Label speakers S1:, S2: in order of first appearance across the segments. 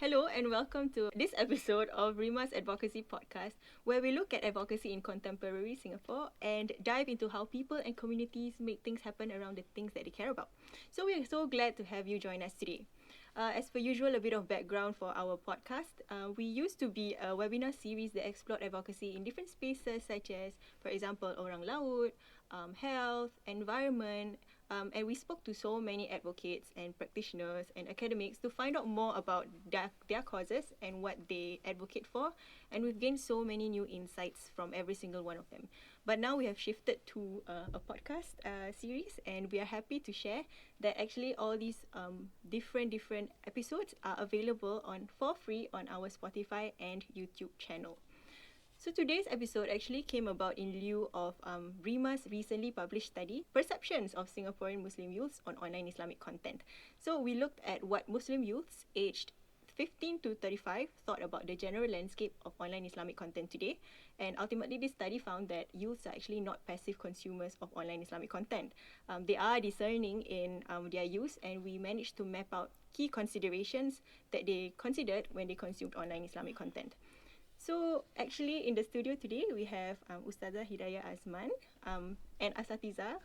S1: Hello and welcome to this episode of Rima's Advocacy podcast, where we look at advocacy in contemporary Singapore and dive into how people and communities make things happen around the things that they care about. So we are so glad to have you join us today. As per usual, a bit of background for our podcast. We used to be a webinar series that explored advocacy in different spaces such as, for example, Orang Laut, health, environment, and we spoke to so many advocates and practitioners and academics to find out more about their causes and what they advocate for. And we've gained so many new insights from every single one of them. But now we have shifted to a podcast series, and we are happy to share that actually all these different episodes are available for free on our Spotify and YouTube channel. So today's episode actually came about in lieu of Rima's recently published study, Perceptions of Singaporean Muslim Youths on Online Islamic Content. So we looked at what Muslim youths aged 15 to 35 thought about the general landscape of online Islamic content today. And ultimately, this study found that youths are actually not passive consumers of online Islamic content. They are discerning in their use, and we managed to map out key considerations that they considered when they consumed online Islamic content. So actually in the studio today we have Ustazah Hidayah Azman, an asatizah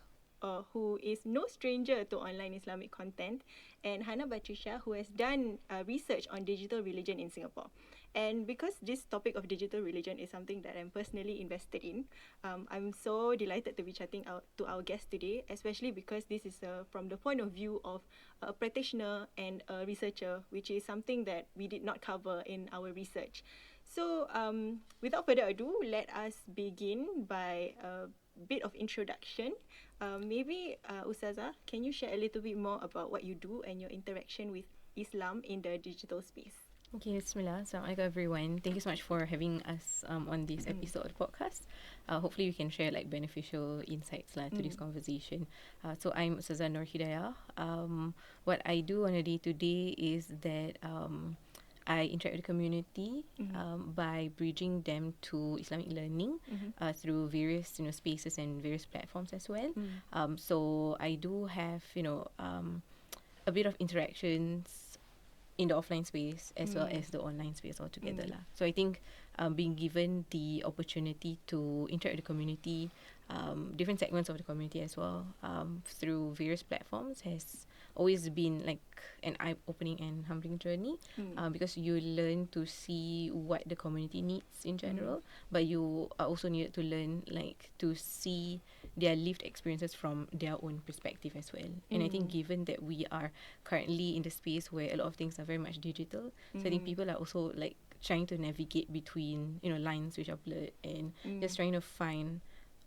S1: who is no stranger to online Islamic content, and Hana Batrisyia, who has done research on digital religion in Singapore. And because this topic of digital religion is something that I'm personally invested in, I'm so delighted to be chatting to our guest today, especially because this is from the point of view of a practitioner and a researcher, which is something that we did not cover in our research. So without further ado, let us begin by a bit of introduction. Maybe Ustazah, can you share a little bit more about what you do and your interaction with Islam in the digital space?
S2: Okay, Bismillah. Assalamualaikum everyone. Thank you so much for having us on this episode of the podcast. Hopefully we can share like beneficial insights to this conversation. So I'm Ustazah Hidayah. What I do on a day-to-day is that I interact with the community by bridging them to Islamic learning through various spaces and various platforms as well. So I do have a bit of interactions in the offline space as well as the online space altogether lah. So I think being given the opportunity to interact with the community, different segments of the community as well, through various platforms has always been like an eye-opening and humbling journey, because you learn to see what the community needs in general, but you are also needed to learn like to see their lived experiences from their own perspective as well. And I think given that we are currently in the space where a lot of things are very much digital, so I think people are also like trying to navigate between lines which are blurred and just trying to find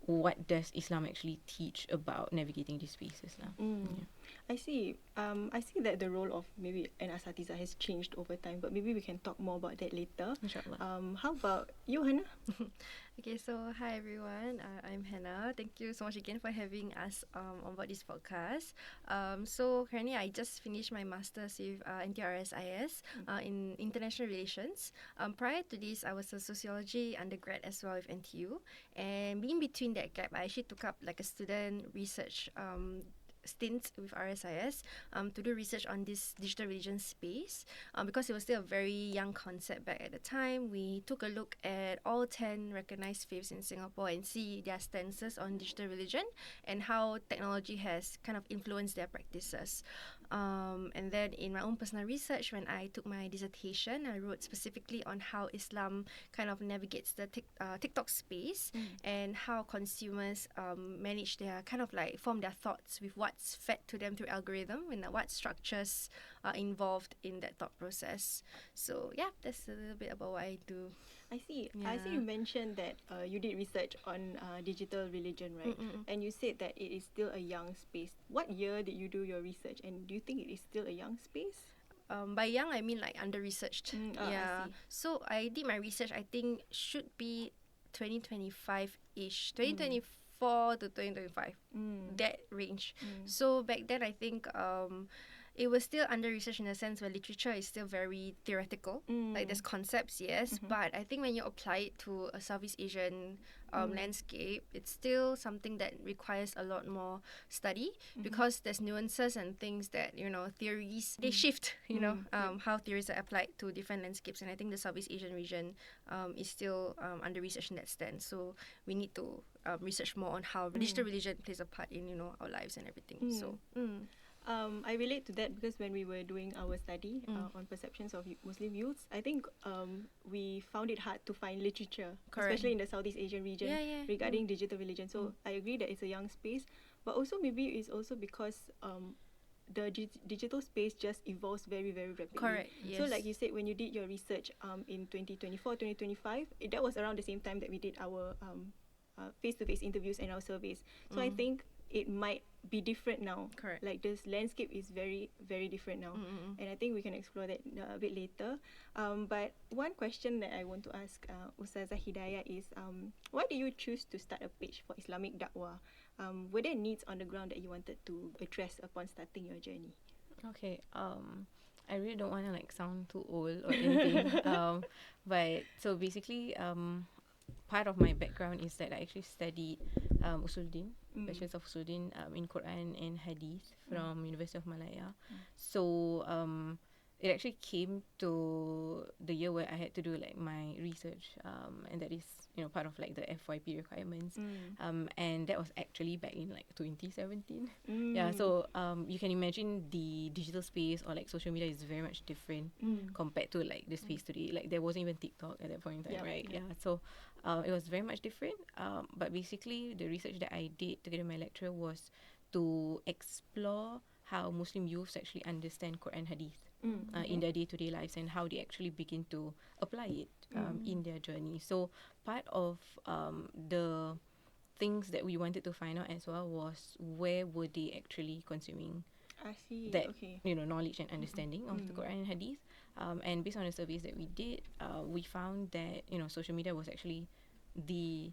S2: what does Islam actually teach about navigating these spaces now. Yeah.
S1: I see. I see that the role of maybe an asatizah has changed over time, but maybe we can talk more about that later.
S2: Inshallah.
S1: How about you, Hannah?
S3: Okay, so hi everyone. I'm Hannah. Thank you so much again for having us on board this podcast. So currently I just finished my master's with NTRSIS in international relations. Prior to this, I was a sociology undergrad as well with NTU, and in between that gap, I actually took up like a student research stint with RSIS to do research on this digital religion space, because it was still a very young concept back at the time. We took a look at all 10 recognized faiths in Singapore and see their stances on digital religion and how technology has kind of influenced their practices. And then in my own personal research, when I took my dissertation, I wrote specifically on how Islam kind of navigates the TikTok space and how consumers manage their kind of like form their thoughts with what's fed to them through algorithm and what structures are involved in that thought process. So yeah, that's a little bit about what I do.
S1: I see.
S3: Yeah.
S1: I see you mentioned that you did research on digital religion, right? And you said that it is still a young space. What year did you do your research, and do you think it is still a young space?
S3: By young, I mean like under-researched.
S1: I see.
S3: So I did my research, I think should be 2025-ish. 2024 to 2025. That range. So back then, I think it was still under research in a sense where literature is still very theoretical. Like there's concepts, yes, but I think when you apply it to a Southeast Asian landscape, it's still something that requires a lot more study because there's nuances and things that, you know, theories, they shift, you know, how theories are applied to different landscapes. And I think the Southeast Asian region is still under research in that sense. So we need to research more on how digital religion plays a part in, you know, our lives and everything. So
S1: I relate to that because when we were doing our study on perceptions of Muslim youths, I think we found it hard to find literature, especially in the Southeast Asian region, regarding digital religion. So I agree that it's a young space, but also maybe it's also because the digital space just evolves very, very rapidly.
S3: Correct, yes.
S1: So like you said, when you did your research in 2024, 2025, that was around the same time that we did our face-to-face interviews and our surveys. So I think it might be different now.
S3: Correct.
S1: Like this landscape is very, very different now. And I think we can explore that a bit later. But one question that I want to ask Ustazah Hidayah is, why did you choose to start a page for Islamic Da'wah? Were there needs on the ground that you wanted to address upon starting your journey?
S2: Okay. I really don't want to like sound too old or anything. But so basically, part of my background is that I actually studied Usuluddin, Bachelor's of Usuluddin in Quran and Hadith from University of Malaya. So it actually came to the year where I had to do like my research, and that is, you know, part of like the FYP requirements. And that was actually back in like 2017. Yeah, so you can imagine the digital space or like social media is very much different compared to like the space today. Like there wasn't even TikTok at that point in time, right? Yeah, so it was very much different. But basically the research that I did together with my lecturer was to explore how Muslim youths actually understand Quran Hadith in their day-to-day lives and how they actually begin to apply it in their journey. So part of the things that we wanted to find out as well was where were they actually consuming
S1: I see.
S2: that
S1: Okay.
S2: you know, knowledge and understanding of the Quran and Hadith. And based on the surveys that we did, we found that, you know, social media was actually the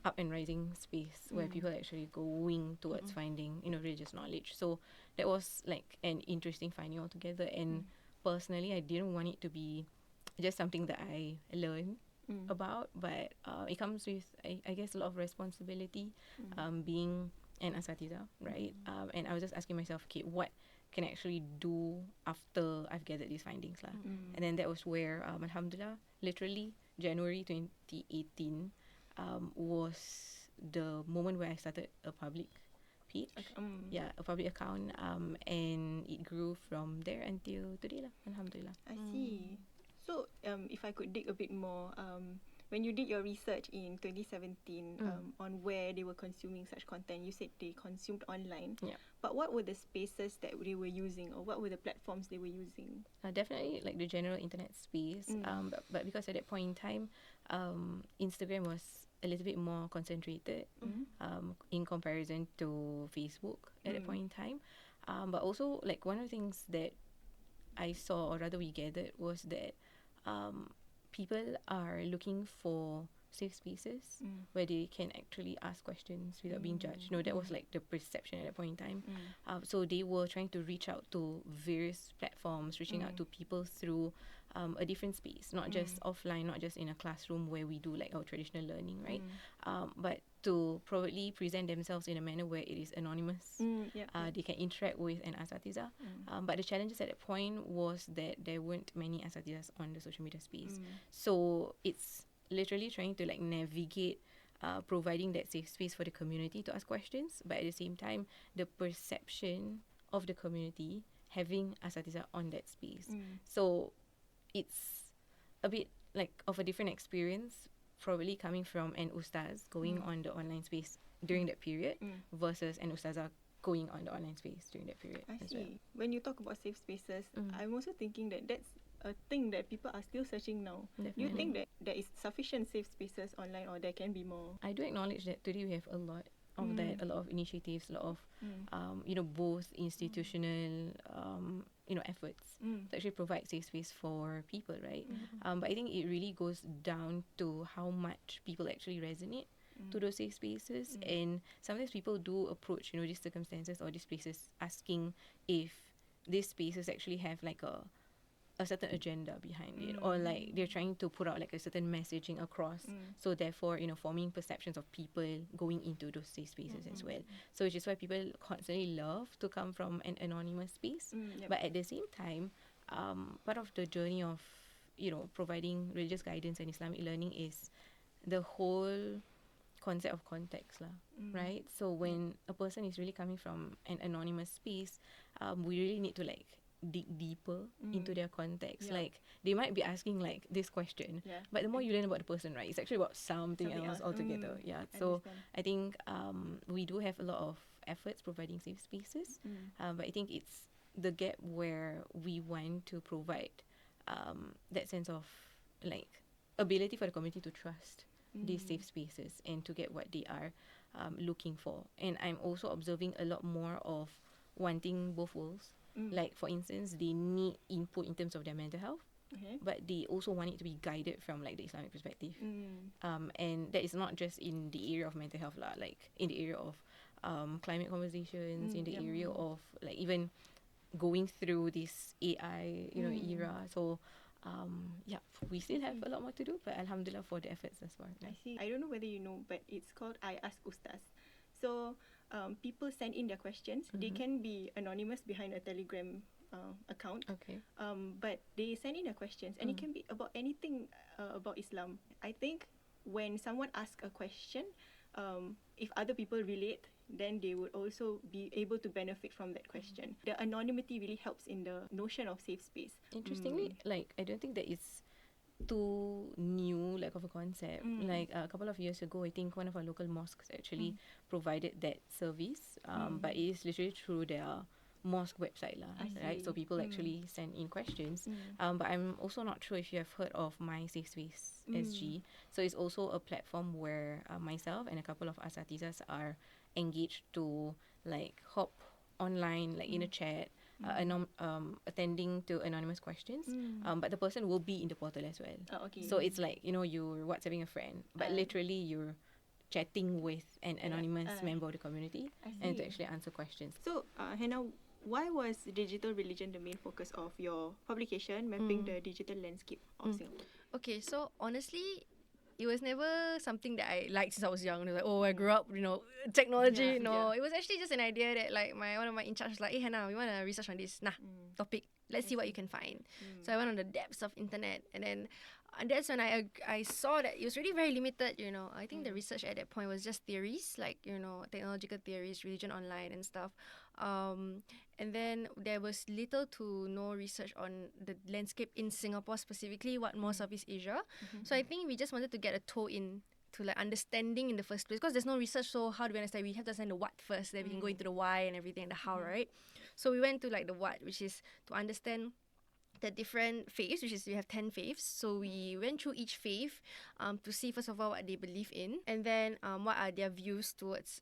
S2: up and rising space where people are actually going towards finding, you know, religious knowledge. So that was like an interesting finding altogether. And personally, I didn't want it to be just something that I learn about, but it comes with, I guess, a lot of responsibility, being an asatizah, right? And I was just asking myself, okay, what can I actually do after I've gathered these findings lah? And then that was where, alhamdulillah, literally January 2018 was the moment where I started a public page, a public account, and it grew from there until today lah, alhamdulillah.
S1: I see. So if I could dig a bit more, when you did your research in 2017 on where they were consuming such content, you said they consumed online.
S2: Yeah.
S1: But what were the spaces that they were using, or what were the platforms they were using?
S2: Definitely like the general internet space, but because at that point in time, Instagram was a little bit more concentrated in comparison to Facebook at that point in time. But also like one of the things that I saw, or rather we gathered, was that people are looking for safe spaces where they can actually ask questions without being judged. You know, that was like the perception at that point in time. So they were trying to reach out to various platforms, reaching out to people through a different space, not just offline, not just in a classroom where we do like our traditional learning, right? But to probably present themselves in a manner where it is anonymous. They can interact with an asatizah. But the challenges at that point was that there weren't many asatizahs on the social media space. So it's literally trying to like navigate providing that safe space for the community to ask questions, but at the same time the perception of the community having asatizah on that space. So it's a bit like of a different experience, probably coming from an ustaz going on the online space during that period versus an ustazah going on the online space during that period.
S1: I
S2: as
S1: see.
S2: well.
S1: When you talk about safe spaces, I'm also thinking that that's a thing that people are still searching now. Do you
S2: Definitely.
S1: think that there is sufficient safe spaces online, or there can be more?
S2: I do acknowledge that today we have a lot of that, a lot of initiatives, a lot of you know, both institutional efforts to actually provide safe space for people, right? But I think it really goes down to how much people actually resonate to those safe spaces, and sometimes people do approach, you know, these circumstances or these places asking if these spaces actually have like a certain agenda behind it, or like they're trying to put out like a certain messaging across, so therefore, you know, forming perceptions of people going into those safe spaces as well. So which is why people constantly love to come from an anonymous space. But at the same time, part of the journey of, you know, providing religious guidance and Islamic learning is the whole concept of context lah, right? So when a person is really coming from an anonymous space, we really need to like dig deeper into their context. Like they might be asking like this question, but the more you learn about the person, right, it's actually about something else altogether. So I think we do have a lot of efforts providing safe spaces, but I think it's the gap where we want to provide that sense of like ability for the community to trust these safe spaces and to get what they are looking for. And I'm also observing a lot more of wanting both worlds. Like for instance, they need input in terms of their mental health, but they also want it to be guided from like the Islamic perspective. And that is not just in the area of mental health lah, like in the area of climate conversations, in the area of like even going through this AI, you know, era. So we still have a lot more to do, but alhamdulillah for the efforts as well.
S1: I see. I don't know whether you know, but it's called I Ask Ustaz. So people send in their questions. They can be anonymous behind a Telegram account.
S2: Okay.
S1: But they send in their questions, and it can be about anything about Islam. I think when someone asks a question, if other people relate, then they would also be able to benefit from that question. The anonymity really helps in the notion of safe space.
S2: Interestingly, like I don't think that it's too new like of a concept. Like a couple of years ago, I think one of our local mosques actually provided that service, but it is literally through their mosque website lah, right? So people actually send in questions, but I'm also not sure if you have heard of My Safe Space SG. So it's also a platform where myself and a couple of asatizahs are engaged to like hop online, like in a chat, attending to anonymous questions, but the person will be in the portal as well. So it's like, you know, you're WhatsApping a friend, but literally you're chatting with an anonymous member of the community and to actually answer questions.
S1: So, Hannah, why was digital religion the main focus of your publication, mapping the digital landscape of Singapore?
S3: Okay, so honestly, it was never something that I liked since I was young. Like, oh, I grew up, you know, technology. It was actually just an idea that like one of my in charge was like, hey Hannah, we want to research on this topic. Let's see what you can find. So I went on the depths of internet, and then that's when I saw that it was really very limited. You know, I think the research at that point was just theories, like, you know, technological theories, religion online and stuff. And then there was little to no research on the landscape in Singapore specifically, what more Southeast Asia. So I think we just wanted to get a toe in to like understanding in the first place, because there's no research. So how do we understand? We have to understand the what first, then we can go into the why and everything and the how, right? So we went to like the what, which is to understand the different faiths, which is we have 10 faiths. So we went through each faith to see first of all what they believe in, and then what are their views towards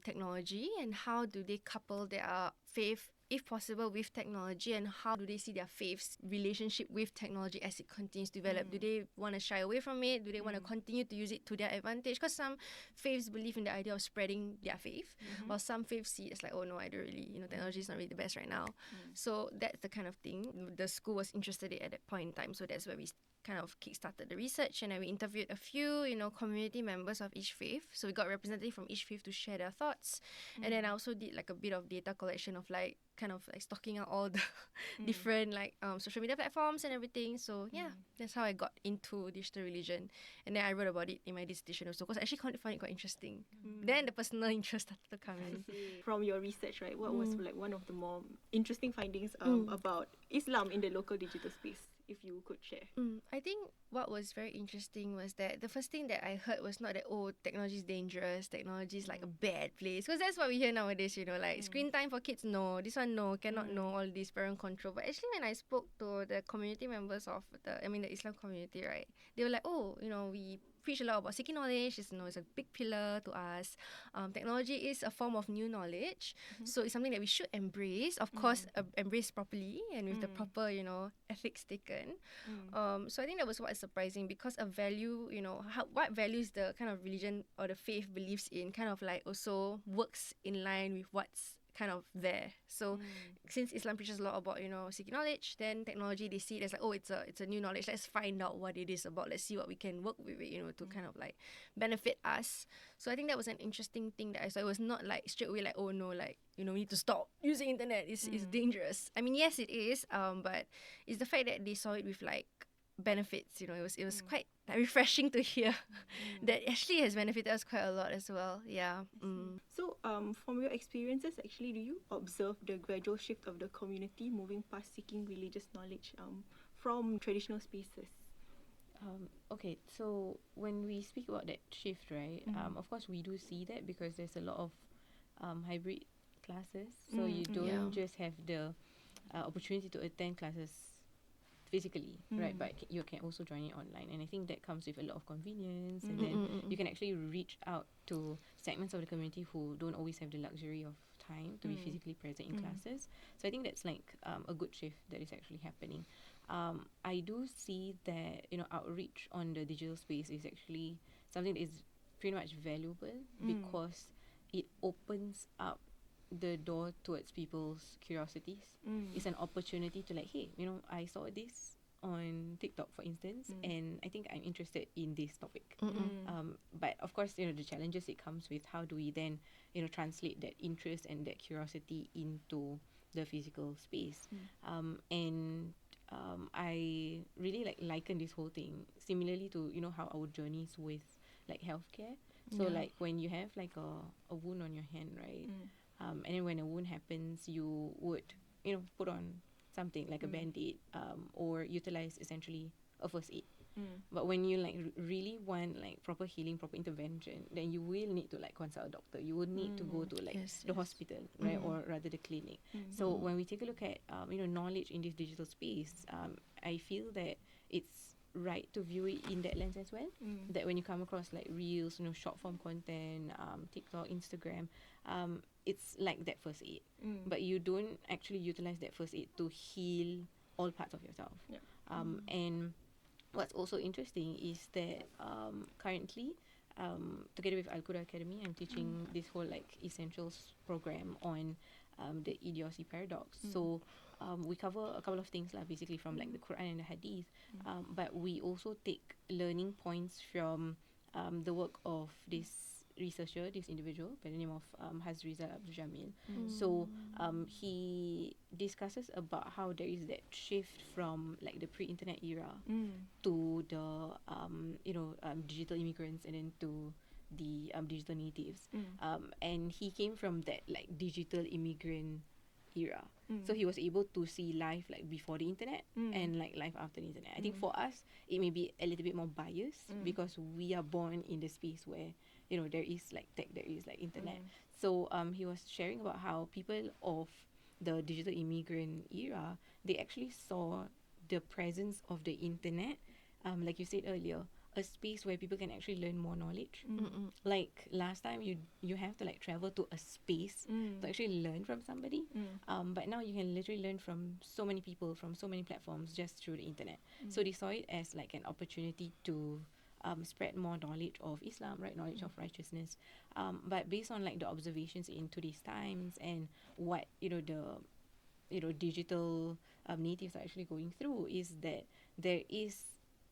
S3: technology, and how do they couple their faith, if possible, with technology, and how do they see their faith's relationship with technology as it continues to develop. Do they want to shy away from it? Do they want to continue to use it to their advantage? Because some faiths believe in the idea of spreading their faith, while some faiths see it's like, oh no, I don't really, you know, technology is not really the best right now. So that's the kind of thing the school was interested in at that point in time. So that's where we kind of kickstarted the research, and then we interviewed a few, you know, community members of each faith. So we got representatives from each faith to share their thoughts. And then I also did like a bit of data collection of like kind of like stocking out all the different like social media platforms and everything. So yeah, that's how I got into digital religion. And then I wrote about it in my dissertation also, because I actually found it quite interesting. Then the personal interest started to come in.
S1: From your research, right, what was like one of the more interesting findings about Islam in the local digital space, if you could share?
S3: I think what was very interesting was that the first thing that I heard was not that, oh, technology is dangerous, technology is like a bad place, because that's what we hear nowadays, you know, like screen time for kids, no, this one no, cannot know, all this parent control. But actually when I spoke to the community members of the Islam community, right, they were like, oh, you know, we preach a lot about seeking knowledge. It's, you know, it's a big pillar to us. Technology is a form of new knowledge, so it's something that we should embrace. Of course, embrace properly and with the proper, you know, ethics taken. So I think that was what is surprising, because a value, you know, what values the kind of religion or the faith believes in kind of like also works in line with what's kind of there. So since Islam preaches a lot about, seeking knowledge, then technology, they see it as like, oh, it's a new knowledge. Let's find out what it is about. Let's see what we can work with it, to kind of like benefit us. So I think that was an interesting thing that I saw. It was not like straight away like, oh no, like, we need to stop using internet. It's dangerous. I mean, yes, it is. But it's the fact that they saw it with like benefits. It was quite refreshing to hear that actually has benefited us quite a lot as well. Yeah.
S1: So, from your experiences, actually, do you observe the gradual shift of the community moving past seeking religious knowledge from traditional spaces?
S2: Okay, so when we speak about that shift, right, of course we do see that because there's a lot of hybrid classes. So you don't just have the opportunity to attend classes physically, right, but you can also join it online, and I think that comes with a lot of convenience, and then you can actually reach out to segments of the community who don't always have the luxury of time to be physically present in classes. So I think that's like a good shift that is actually happening. I do see that outreach on the digital space is actually something that is pretty much valuable because it opens up the door towards people's curiosities. It's an opportunity to like, hey, I saw this on TikTok, for instance, and I think I'm interested in this topic. But of course, the challenges it comes with, how do we then, translate that interest and that curiosity into the physical space? And I really liken this whole thing similarly to, how our journeys with like healthcare. So like when you have like a wound on your hand, right? And then when a wound happens, you would, put on something like a band-aid, or utilize essentially a first aid. But when you like really want like proper healing, proper intervention, then you will need to like consult a doctor. You would need to go to like the hospital, right, or rather the clinic. So when we take a look at knowledge in this digital space, I feel that it's right to view it in that lens as well. That when you come across like reels, short form content, TikTok, Instagram, it's like that first aid, but you don't actually utilize that first aid to heal all parts of yourself. And what's also interesting is that currently, together with Al-Qura Academy, I'm teaching this whole like essentials program on the idiocy paradox. So we cover a couple of things basically from like the Quran and the Hadith, but we also take learning points from the work of this researcher, this individual by the name of Hazrizal Abdul Jamil. So he discusses about how there is that shift from like the pre-internet era to the digital immigrants, and then to the digital natives, and he came from that like digital immigrant era. So he was able to see life like before the internet and like life after the internet. I think for us it may be a little bit more biased because we are born in the space where there is like tech, there is like internet. So he was sharing about how people of the digital immigrant era, they actually saw the presence of the internet, like you said earlier, a space where people can actually learn more knowledge. Like last time you have to like travel to a space to actually learn from somebody, but now you can literally learn from so many people, from so many platforms, just through the internet. So they saw it as like an opportunity to spread more knowledge of Islam, right, knowledge of righteousness, but based on like the observations in today's times and what the digital natives are actually going through, is that there is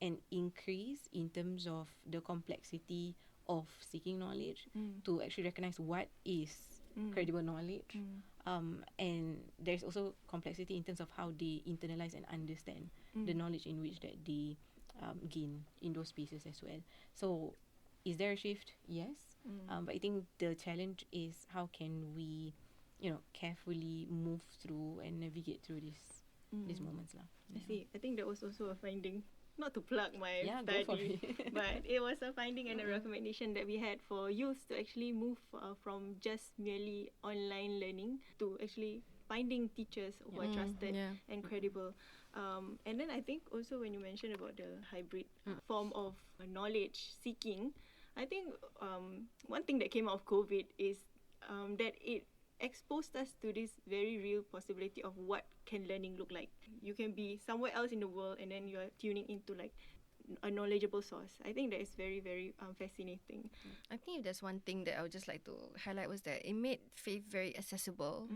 S2: an increase in terms of the complexity of seeking knowledge to actually recognize what is credible knowledge, and there's also complexity in terms of how they internalize and understand the knowledge in which that they gain in those spaces as well. So is there a shift? Yes. But I think the challenge is how can we carefully move through and navigate through these moments lah.
S1: I see. I think that was also a finding. Not to plug my
S2: go for
S1: study,
S2: it.
S1: but it was a finding and a recommendation that we had for youth to actually move from just merely online learning to actually finding teachers who are trusted and credible. And then I think also when you mentioned about the hybrid form of knowledge seeking, I think one thing that came out of COVID is that it exposed us to this very real possibility of what can learning look like. You can be somewhere else in the world and then you're tuning into like a knowledgeable source. I think that is very, very fascinating.
S3: I think if there's one thing that I would just like to highlight was that it made faith very accessible.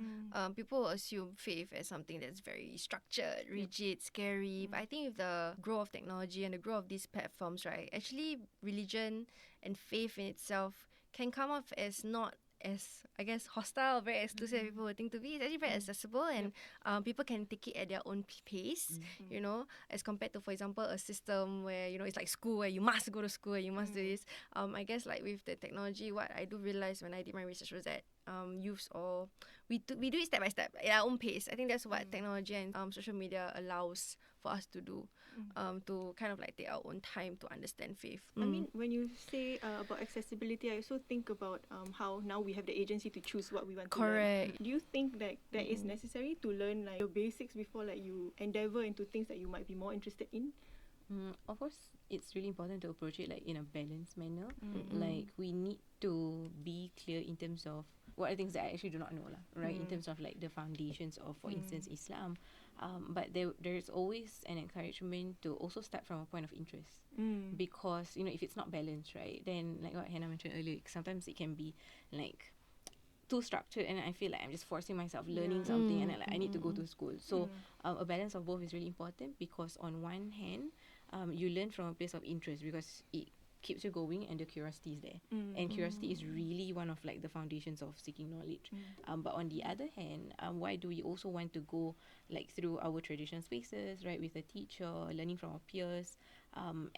S3: People assume faith as something that's very structured, rigid, scary. But I think with the growth of technology and the growth of these platforms, right, actually religion and faith in itself can come off as not as, I guess, hostile, very exclusive people would think to be. It's actually very accessible, and people can take it at their own pace, you know, as compared to, for example, a system where, you know, it's like school where you must go to school and you must do this. I guess like with the technology, what I do realize when I did my research was that youths, or we do it step by step at our own pace. I think that's what technology and social media allows for us to do, to kind of like take our own time to understand faith.
S1: I mean, when you say about accessibility, I also think about how now we have the agency to choose what we want to learn.
S3: Correct.
S1: Do you think that that is necessary to learn like the basics before like you endeavour into things that you might be more interested in?
S2: Of course, it's really important to approach it like in a balanced manner. Like we need to be clear in terms of what are things that I actually do not know, right? In terms of like the foundations of, for instance, Islam. But there's always an encouragement to also start from a point of interest. Because, you know, if it's not balanced, right, then like what Hannah mentioned earlier, sometimes it can be like too structured, and I feel like I'm just forcing myself learning something, and I need to go to school. So a balance of both is really important, because on one hand, you learn from a place of interest because it keeps you going and the curiosity is there. And curiosity is really one of like the foundations of seeking knowledge. But on the other hand, why do we also want to go like through our traditional spaces, right, with a teacher, learning from our peers,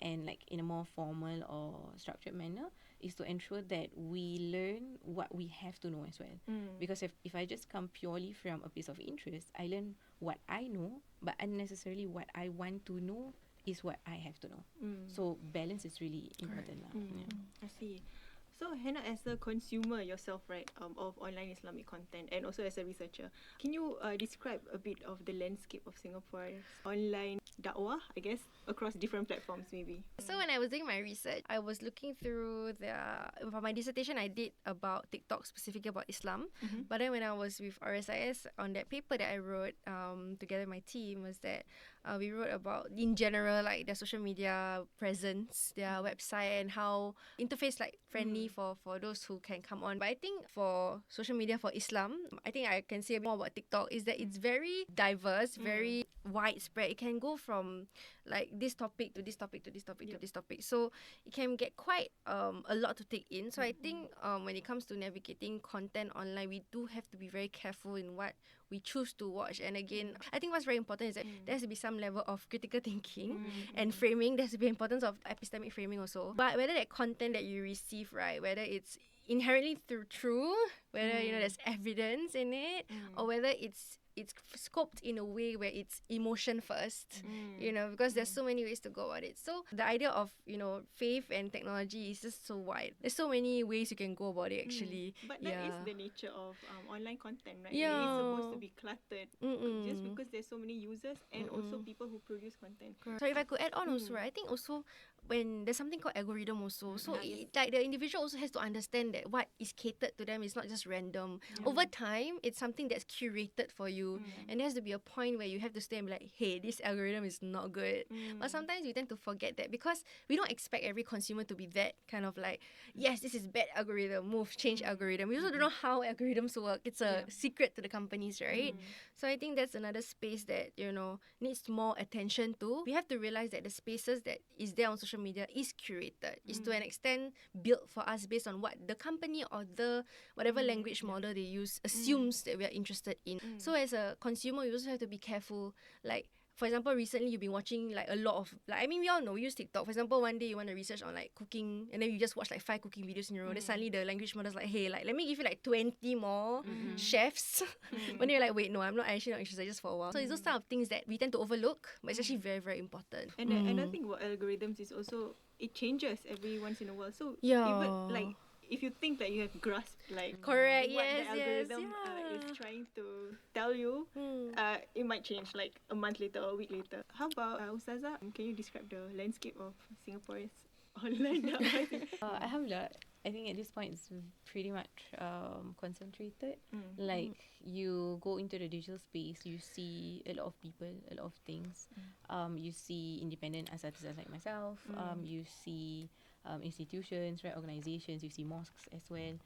S2: and like in a more formal or structured manner, is to ensure that we learn what we have to know as well. Because if I just come purely from a place of interest, I learn what I know, but unnecessarily what I want to know is what I have to know. So balance is really important.
S1: I see. So Hannah, as a consumer yourself, right, of online Islamic content, and also as a researcher, can you describe a bit of the landscape of Singapore's online da'wah, I guess, across different platforms maybe?
S3: So when I was doing my research, I was looking through for my dissertation, I did about TikTok, specifically about Islam. But then when I was with RSIS, on that paper that I wrote together with my team, was that we wrote about, in general, like their social media presence, their website, and how interface like friendly for those who can come on. But I think for social media for Islam, I think I can say more about TikTok, is that it's very diverse, very widespread. It can go from like this topic to this topic to this topic to this topic. So it can get quite a lot to take in. So I think when it comes to navigating content online, we do have to be very careful in what we choose to watch. And again, I think what's very important is that there has to be some level of critical thinking and framing. There has to be importance of epistemic framing also. But whether that content that you receive, right, whether it's inherently true, whether you know there's evidence in it, or whether it's scoped in a way where it's emotion first, you know, because there's so many ways to go about it. So the idea of, you know, faith and technology is just so wide. There's so many ways you can go about it actually.
S1: But that is the nature of online content, right?
S3: Yeah.
S1: It is supposed to be cluttered just because there's so many users and also people who produce content.
S3: So if I could add on also, right, I think also when there's something called algorithm also, so like the individual also has to understand that what is catered to them is not just random. Over time, it's something that's curated for you, and there has to be a point where you have to stay and be like, hey, this algorithm is not good. But sometimes we tend to forget that because we don't expect every consumer to be that kind of like, yes, this is bad algorithm, change algorithm. We also don't know how algorithms work. It's a secret to the companies, right? So I think that's another space that, you know, needs more attention to. We have to realize that the spaces that is there on social media is curated, is to an extent built for us based on what the company or the whatever language model they use assumes that we are interested in. So as a consumer, you also have to be careful. Like, for example, recently you've been watching like a lot of, like, I mean, we all know, we use TikTok. For example, one day you want to research on like cooking, and then you just watch like 5 cooking videos in a row. Then suddenly the language model's like, hey, like, let me give you like 20 more chefs. When you're like, wait, no, I'm actually not interested, just for a while. So it's those type of things that we tend to overlook, but it's actually very, very important.
S1: And another thing about algorithms is also it changes every once in a while. So
S3: Yeah.
S1: even like if you think that you have grasped like
S3: Correct,
S1: what
S3: yes,
S1: the algorithm
S3: yes,
S1: is trying to tell you, it might change like a month later or a week later. How about Ustazah? Can you describe the landscape of Singapore's online dakwah?
S2: Alhamdulillah, I think at this point it's pretty much concentrated. Like you go into the digital space, you see a lot of people, a lot of things. You see independent asatizah like myself. You see institutions, right, organizations. You see mosques as well.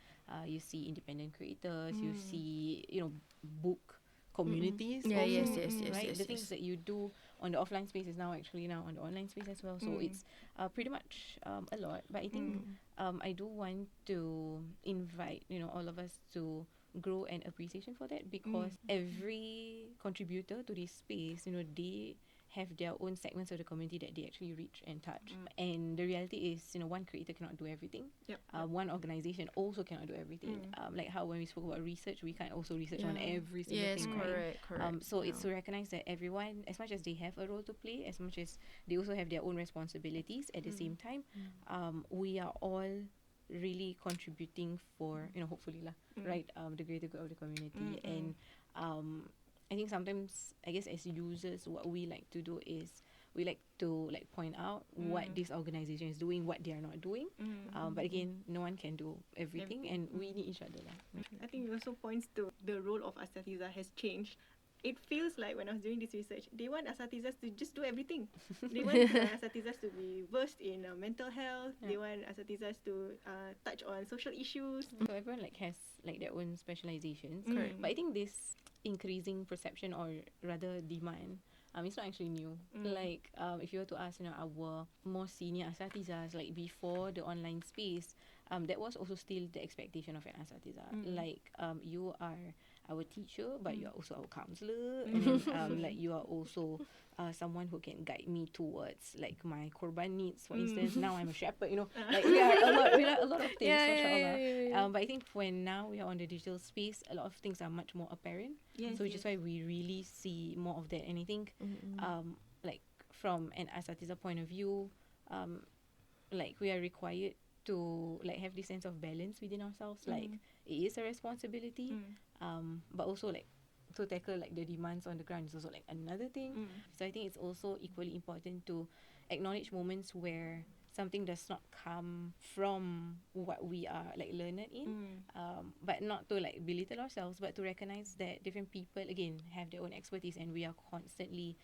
S2: You see independent creators. You see, book communities.
S3: Yeah,
S2: also,
S3: yes,
S2: right.
S3: yes,
S2: The things
S3: yes.
S2: that you do on the offline space is now actually now on the online space as well. So it's pretty much a lot. But I think I do want to invite all of us to grow an appreciation for that, because every contributor to this space, they have their own segments of the community that they actually reach and touch. And the reality is, one creator cannot do everything. One organization also cannot do everything. Like how when we spoke about research, we can't also research on every single
S3: Yes,
S2: thing, right?
S3: correct.
S2: So it's to recognize that everyone, as much as they have a role to play, as much as they also have their own responsibilities, at the same time, we are all really contributing for, hopefully lah, right, the greater good of the community. And I think sometimes, I guess as users, what we like to do is we like to point out what this organization is doing, what they are not doing. But again, no one can do everything, and we need each other lah.
S1: I think it also points to the role of asatizah has changed. It feels like when I was doing this research, they want asatizahs to just do everything. They want asatizahs to be versed in mental health. They want asatizahs to touch on social issues.
S2: So everyone has their own specializations.
S3: Correct.
S2: But I think this increasing perception, or rather demand, it's not actually new. Like if you were to ask our more senior asatizahs, like before the online space, that was also still the expectation of an asatizah. Like you are our teacher, but you are also our counselor, and then, like you are also someone who can guide me towards like my korban needs, for instance. Now I'm a shepherd, like we are a lot of things, mashallah. But I think when now we are on the digital space, a lot of things are much more apparent. So which is why we really see more of that. And I think like from an asatizah point of view, like we are required to like have this sense of balance within ourselves. Like it is a responsibility, but also like to tackle like the demands on the ground is also like another thing. So I think it's also equally important to acknowledge moments where something does not come from what we are like learned in, but not to like belittle ourselves, but to recognize that different people again have their own expertise, and we are constantly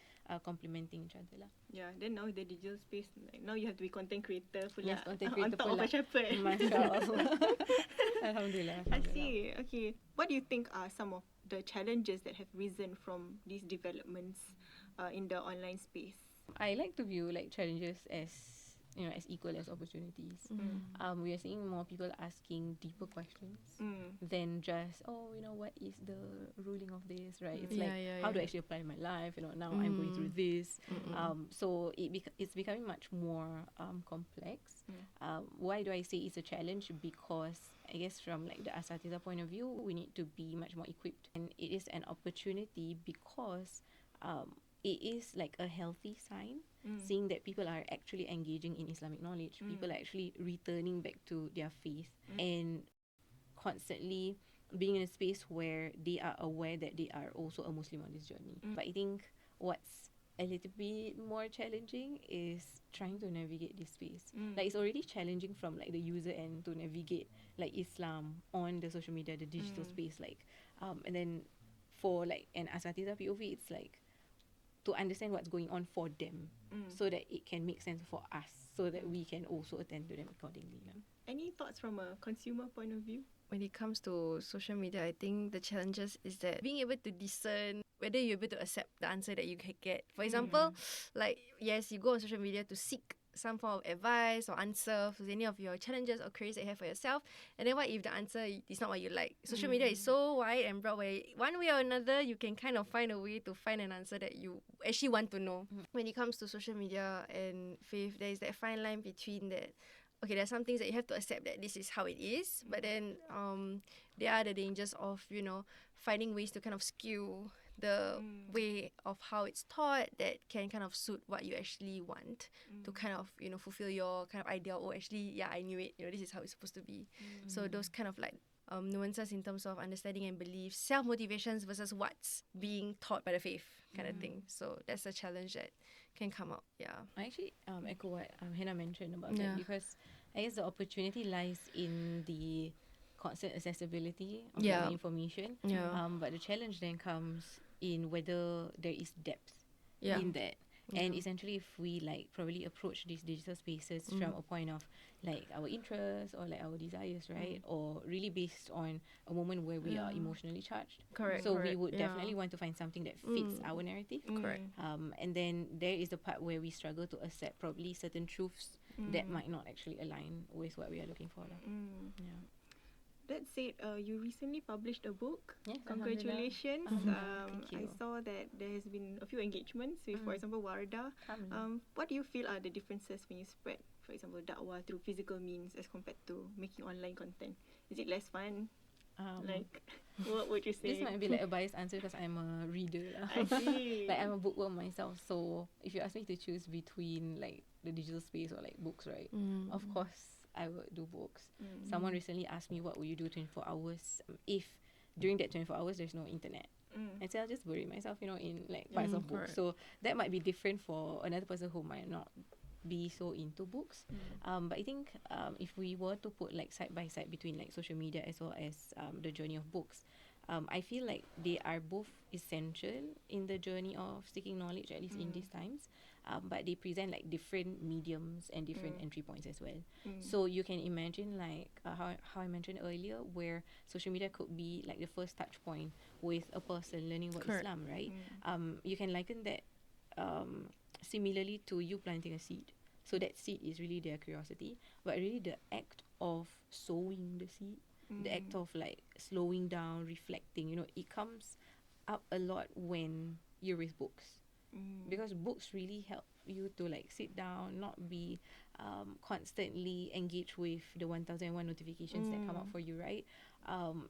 S2: complementing each other lah.
S1: Yeah, then now the digital space, like now you have to be content creator pula,
S2: Yes, content
S1: on
S2: creator
S1: top of
S2: pula.
S1: a shepherd.
S2: Mashallah. Alhamdulillah.
S1: I see. Okay. What do you think are some of the challenges that have risen from these developments in the online space?
S2: I like to view like challenges as as equal as opportunities. We are seeing more people asking deeper questions than just what is the ruling of this, right? It's how do I actually apply in my life? Now I'm going through this. So it's becoming much more complex. Why do I say it's a challenge? Because I guess from like the asatizah point of view, we need to be much more equipped, and it is an opportunity because it is like a healthy sign, seeing that people are actually engaging in Islamic knowledge. People are actually returning back to their faith and constantly being in a space where they are aware that they are also a Muslim on this journey. But I think what's a little bit more challenging is trying to navigate this space. Like it's already challenging from like the user end to navigate like Islam on the social media, the digital space, like and then for like an asatizah POV, it's like to understand what's going on for them, so that it can make sense for us, so that we can also attend to them accordingly.
S1: Any thoughts from a consumer point of view?
S3: When it comes to social media, I think the challenges is that being able to discern whether you're able to accept the answer that you can get. For example, like yes, you go on social media to seek some form of advice or answer for any of your challenges or queries that you have for yourself. And then what if the answer is not what you like? Social media is so wide and broad where one way or another you can kind of find a way to find an answer that you actually want to know. When it comes to social media and faith, there is that fine line between that. Okay, there are some things that you have to accept that this is how it is, but then there are the dangers of, finding ways to kind of skew the way of how it's taught that can kind of suit what you actually want to kind of, fulfill your kind of idea. Oh, actually, yeah, I knew it. This is how it's supposed to be. So those kind of like nuances in terms of understanding and belief, self-motivations versus what's being taught by the faith kind of thing. So that's a challenge that can come up. Yeah.
S2: I actually echo what Hannah mentioned about that, because I guess the opportunity lies in the constant accessibility of
S3: Yeah.
S2: the information.
S3: Yeah.
S2: But the challenge then comes in whether there is depth
S3: Yeah.
S2: in that. And
S3: Yeah.
S2: essentially, if we like probably approach these digital spaces from a point of like our interests or like our desires, right? Or really based on a moment where we are emotionally charged.
S3: Correct.
S2: So we
S3: correct.
S2: would
S3: Yeah.
S2: definitely want to find something that fits our narrative.
S3: Correct.
S2: And then there is the part where we struggle to accept probably certain truths that might not actually align with what we are looking for. Yeah.
S1: That said, you recently published a book.
S2: Yes,
S1: Congratulations.
S2: Thank
S1: I
S2: you.
S1: saw that there has been a few engagements with, for example, Wardah. What do you feel are the differences when you spread, for example, dakwah through physical means as compared to making online content? Is it less fun? Like, what would you say?
S2: This might be like a biased answer because I'm a reader.
S1: I see.
S2: Like I'm a bookworm myself. So if you ask me to choose between like the digital space or like books, right? Of course, I would do books. Someone recently asked me what would you do 24 hours if during that 24 hours there's no internet. And so I'll just bury myself, in like piles of books.
S3: correct.
S2: So that might be different for another person who might not be so into books. But I think if we were to put like side by side between like social media as well as the journey of books, I feel like they are both essential in the journey of seeking knowledge, at least in these times. But they present like different mediums and different entry points as well. So you can imagine like how I mentioned earlier, where social media could be like the first touch point with a person learning about
S3: Correct.
S2: Islam, right? You can liken that similarly to you planting a seed. So that seed is really their curiosity, but really the act of sowing the seed, the act of like slowing down, reflecting, it comes up a lot when you're with books. Because books really help you to like sit down, not be constantly engaged with the 1001 notifications that come up for you, right?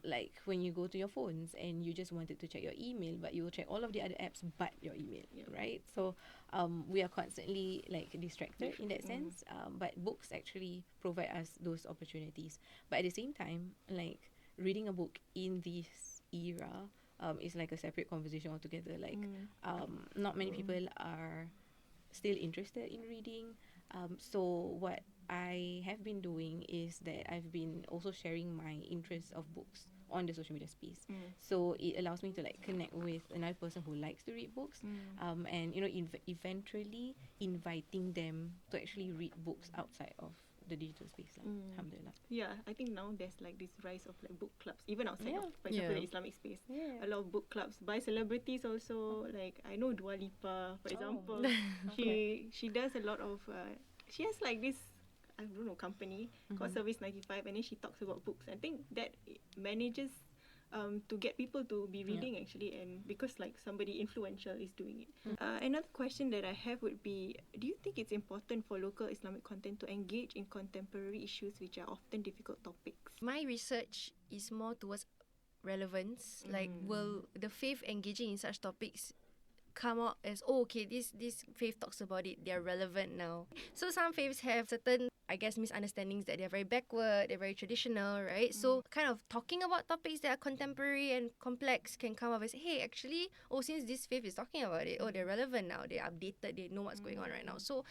S2: Like when you go to your phones and you just wanted to check your email, but you will check all of the other apps but your email, right? So we are constantly like distracted in that sense, but books actually provide us those opportunities. But at the same time, like reading a book in this era is like a separate conversation altogether. Like not many people are still interested in reading. So what I have been doing is that I've been also sharing my interest of books on the social media space. So it allows me to like connect with another person who likes to read books, and eventually inviting them to actually read books outside of the digital space. Alhamdulillah.
S1: Yeah, I think now there's like this rise of like book clubs, even outside
S2: Yeah.
S1: of, for example,
S3: Yeah.
S1: the Islamic space.
S2: Yeah.
S1: A lot of book clubs by celebrities also. Like I know Dua Lipa, for example. She does a lot of. She has like this, I don't know, company called Service 95, and then she talks about books. I think that it manages to get people to be reading actually, and because like somebody influential is doing it. Another question that I have would be, do you think it's important for local Islamic content to engage in contemporary issues which are often difficult topics?
S3: My research is more towards relevance. Like, will the faith engaging in such topics come out as, oh, okay, this faith talks about it, they're relevant now. So some faiths have certain, I guess, misunderstandings that they're very backward, they're very traditional, right? So kind of talking about topics that are contemporary and complex can come up as, hey, actually, oh, since this faith is talking about it, oh, they're relevant now, they're updated, they know what's going on right now. So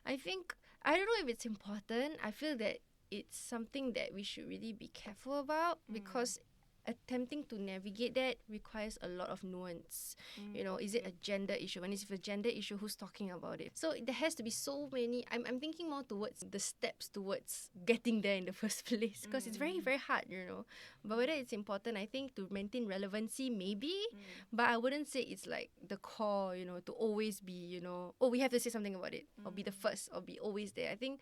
S3: I think, I don't know if it's important. I feel that it's something that we should really be careful about, because attempting to navigate that requires a lot of nuance. Is it a gender issue? And if it's a gender issue, who's talking about it? So there has to be so many. I'm thinking more towards the steps towards getting there in the first place, because it's very, very hard, But whether it's important, I think to maintain relevancy, maybe. But I wouldn't say it's like the core, to always be, oh, we have to say something about it, or be the first, or be always there. I think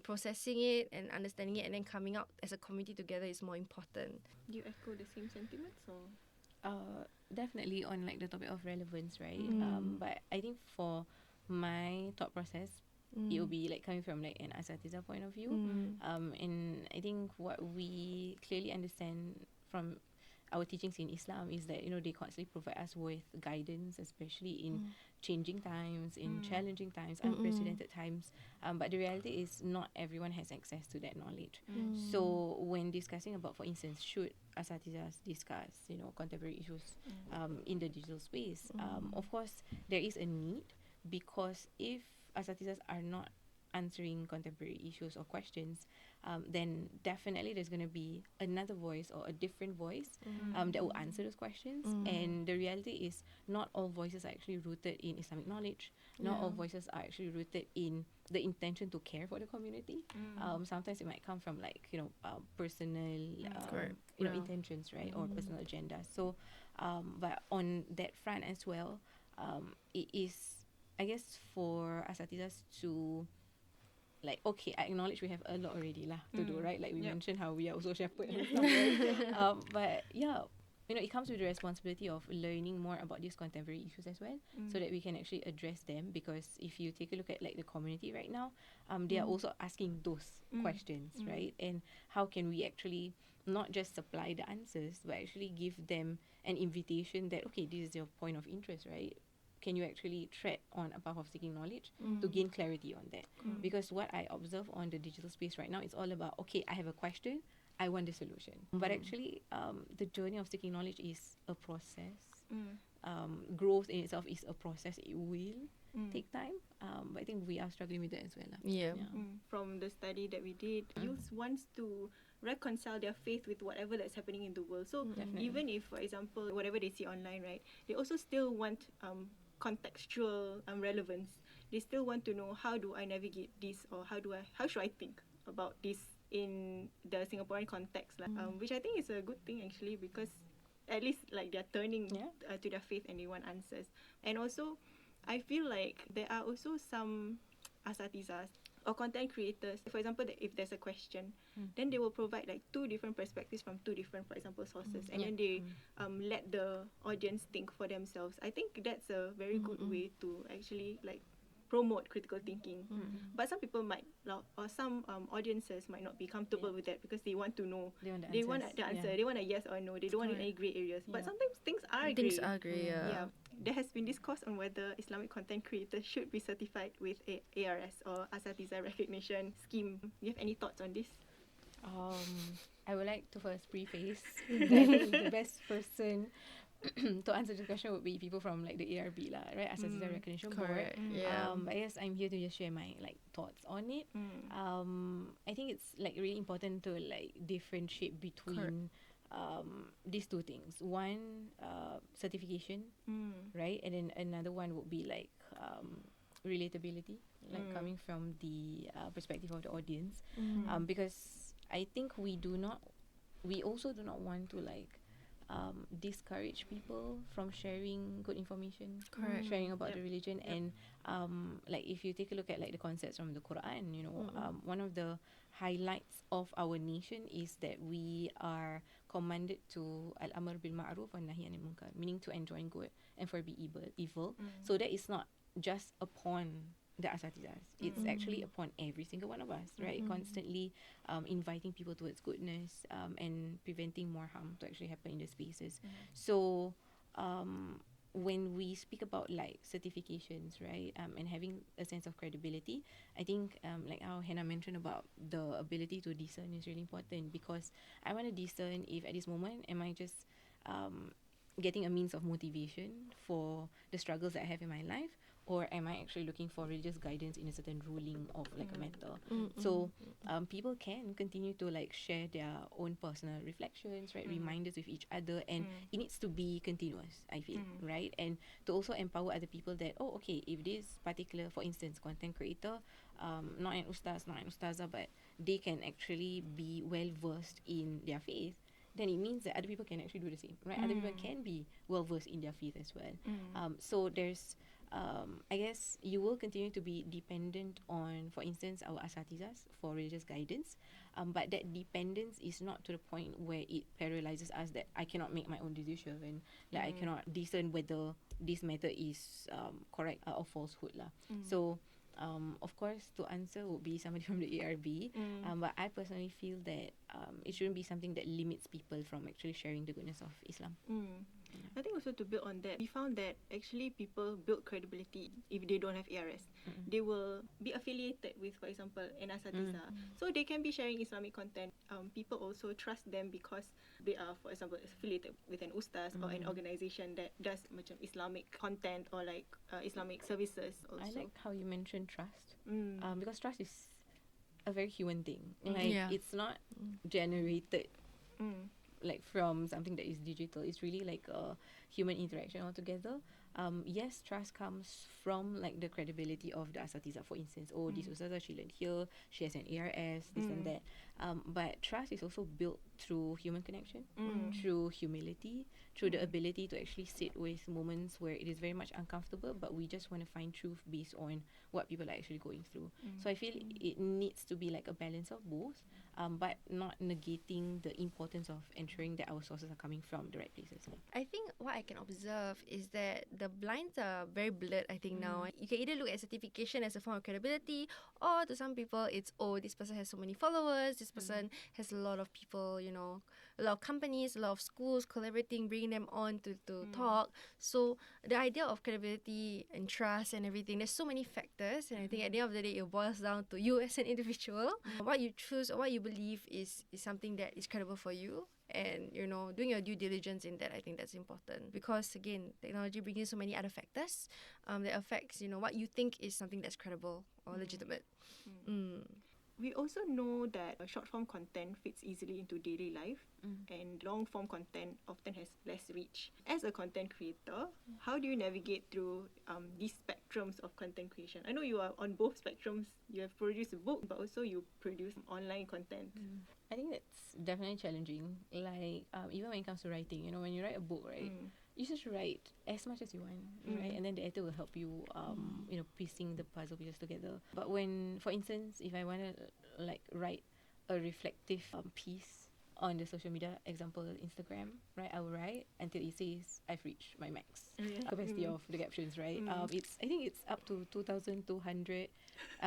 S3: processing it and understanding it and then coming out as a community together is more important.
S1: Do you echo the same sentiments or?
S2: Definitely on like the topic of relevance, right? But I think for my thought process, it will be like coming from like an asatizah point of view. And I think what we clearly understand from our teachings in Islam is that they constantly provide us with guidance, especially in changing times, in challenging times, unprecedented times. But the reality is not everyone has access to that knowledge. So when discussing about, for instance, should asatizahs discuss contemporary issues in the digital space, of course there is a need, because if asatizahs are not answering contemporary issues or questions, then definitely there's going to be another voice or a different voice that will answer those questions. And the reality is not all voices are actually rooted in Islamic knowledge. Not all voices are actually rooted in the intention to care for the community. Sometimes it might come from like, personal intentions, right? Or personal agendas. So but on that front as well, it is, I guess, for asatizahs to like, okay, I acknowledge we have a lot already lah to do, right? Like we mentioned how we are also shepherd and stuff, right? But yeah, it comes with the responsibility of learning more about these contemporary issues as well, so that we can actually address them. Because if you take a look at like the community right now, they are also asking those questions, right? And how can we actually not just supply the answers, but actually give them an invitation that, okay, this is your point of interest, right? Can you actually tread on a path of seeking knowledge to gain clarity on that? Because what I observe on the digital space right now, it's all about, okay, I have a question, I want the solution. But actually, the journey of seeking knowledge is a process. Growth in itself is a process. It will take time. But I think we are struggling with that as well.
S1: From the study that we did, youth wants to reconcile their faith with whatever that's happening in the world. So even if, for example, whatever they see online, right, they also still want contextual relevance. They still want to know, how do I navigate this, or how should I think about this in the Singaporean context, which I think is a good thing actually, because at least like they're turning to their faith and they want answers. And also, I feel like there are also some asatizahs or content creators, for example, that if there's a question, then they will provide like two different perspectives from two different, for example, sources, and then they let the audience think for themselves. I think that's a very good way to actually like promote critical thinking. But some people might, or some audiences might not be comfortable with that, because they want to know, they want the answer, they want a yes or no, they don't want any grey areas. But sometimes things are grey. There has been discourse on whether Islamic content creators should be certified with ARS or Asatizah Recognition Scheme. Do you have any thoughts on this?
S2: I would like to first preface that the best person to answer this question would be people from like the ARB lah, right? Asatizah Recognition Board. But I guess I'm here to just share my like thoughts on it. I think it's like really important to like differentiate between these two things. One, certification, right? And then another one would be like relatability, like coming from the perspective of the audience. Because I think we also do not want to like discourage people from sharing good information, sharing about the religion. And like if you take a look at like the concepts from the Quran, one of the highlights of our nation is that we are commanded to al-amr bil ma'ruf wa nahi anil munkar, meaning to enjoin good and forbid evil. So that is not just upon the asatizahs, it's actually upon every single one of us, right? Constantly inviting people towards goodness, and preventing more harm to actually happen in the spaces. So when we speak about like certifications, right, and having a sense of credibility, I think like how Hannah mentioned about the ability to discern is really important, because I want to discern if at this moment am I just getting a means of motivation for the struggles that I have in my life, or am I actually looking for religious guidance in a certain ruling of like a matter. So people can continue to like share their own personal reflections, right, reminders with each other, and it needs to be continuous, I feel, right? And to also empower other people that, oh, okay, if this particular, for instance, content creator, not an ustazah, but they can actually be well versed in their faith, then it means that other people can actually do the same, right? Other people can be well versed in their faith as well. So there's I guess you will continue to be dependent on, for instance, our asatizahs for religious guidance, but that dependence is not to the point where it paralyzes us that I cannot make my own decision, and like I cannot discern whether this matter is correct or falsehood lah. So of course, to answer would be somebody from the ARB, but I personally feel that it shouldn't be something that limits people from actually sharing the goodness of Islam.
S1: I think also to build on that, we found that actually people build credibility if they don't have ARS. They will be affiliated with, for example, an asatizah. So they can be sharing Islamic content. People also trust them because they are, for example, affiliated with an ustaz or an organisation that does macam Islamic content or like Islamic services also.
S2: I like how you mentioned trust. Because trust is a very human thing. It's not generated like from something that is digital. It's really like a human interaction altogether. Yes, trust comes from like the credibility of the asatizah. For instance, this ustazah, she learned here, she has an ARS, this and that. But trust is also built through human connection, through humility, through the ability to actually sit with moments where it is very much uncomfortable, but we just want to find truth based on what people are actually going through. So I feel it needs to be like a balance of both, but not negating the importance of ensuring that our sources are coming from the right places.
S3: I think what I can observe is that the blinds are very blurred, I think, now. You can either look at certification as a form of credibility, or to some people, it's, this person has so many followers, this person has a lot of people, you know, a lot of companies, a lot of schools collaborating, bringing them on to talk. So the idea of credibility and trust and everything, there's so many factors, and I think at the end of the day, it boils down to you as an individual. What you choose or what you believe is something that is credible for you. And, you know, doing your due diligence in that, I think that's important. Because, again, technology brings in so many other factors that affects, you know, what you think is something that's credible or legitimate.
S1: We also know that short-form content fits easily into daily life and long-form content often has less reach. As a content creator, how do you navigate through these spectrums of content creation? I know you are on both spectrums. You have produced a book, but also you produce online content.
S2: I think that's definitely challenging. Like, even when it comes to writing, you know, when you write a book, right, you just write as much as you want, right? And then the editor will help you, you know, piecing the puzzle pieces together. But when, for instance, if I want to, like, write a reflective piece on the social media, example, Instagram, right, I will write until it says I've reached my max capacity of the captions, right? I think it's up to 2,200,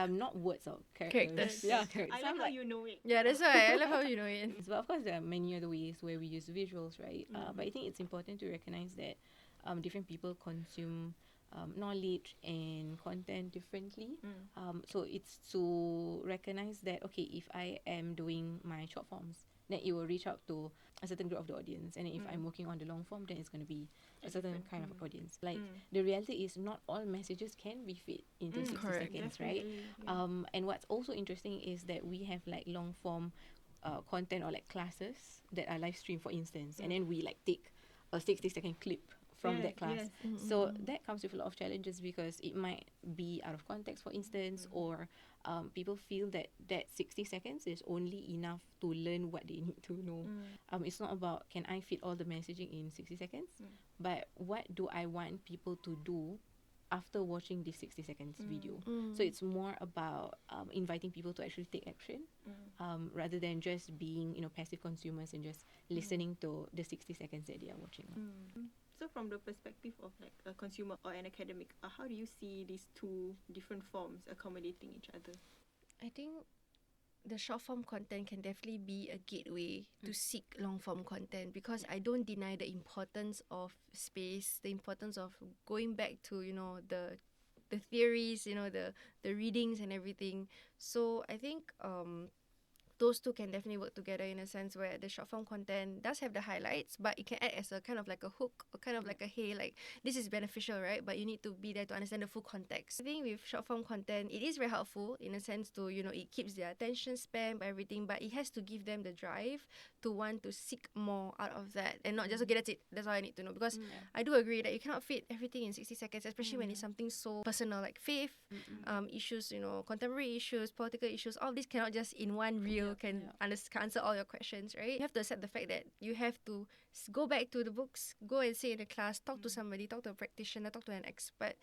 S2: not words or characters. Yeah, characters.
S1: I like how you know it.
S3: Yeah, that's why I love how you know it.
S2: But of course, there are many other ways where we use visuals, right? But I think it's important to recognize that different people consume knowledge and content differently. So it's to recognize that, okay, if I am doing my short forms, then it will reach out to a certain group of the audience. And if I'm working on the long form, then it's going to be a certain kind of audience. Like, the reality is not all messages can be fit into 60 seconds, right? And what's also interesting is that we have like long form content or like classes that are live streamed, for instance, and then we like take a 60-second clip from that class. So that comes with a lot of challenges because it might be out of context, for instance, or people feel that 60 seconds is only enough to learn what they need to know. It's not about can I fit all the messaging in 60 seconds, but what do I want people to do after watching this 60 seconds video. So it's more about inviting people to actually take action rather than just being, you know, passive consumers and just listening to the 60 seconds that they are watching.
S1: So from the perspective of like a consumer or an academic, how do you see these two different forms accommodating each other?
S3: I think the short form content can definitely be a gateway to seek long form content, because I don't deny the importance of space, the importance of going back to, you know, the theories, you know, the readings and everything. So I think those two can definitely work together in a sense where the short form content does have the highlights, but it can act as a kind of like a hook or kind of like a, hey, like this is beneficial, right? But you need to be there to understand the full context. I think with short form content, it is very helpful in a sense to, you know, it keeps their attention span by everything, but it has to give them the drive to want to seek more out of that and not just, okay, that's it, that's all I need to know. Because I do agree that you cannot fit everything in 60 seconds, especially when it's something so personal like faith, issues, you know, contemporary issues, political issues, all this cannot just in one reel can answer all your questions, right? You have to accept the fact that you have to go back to the books, go and sit in a class, talk to somebody, talk to a practitioner, talk to an expert.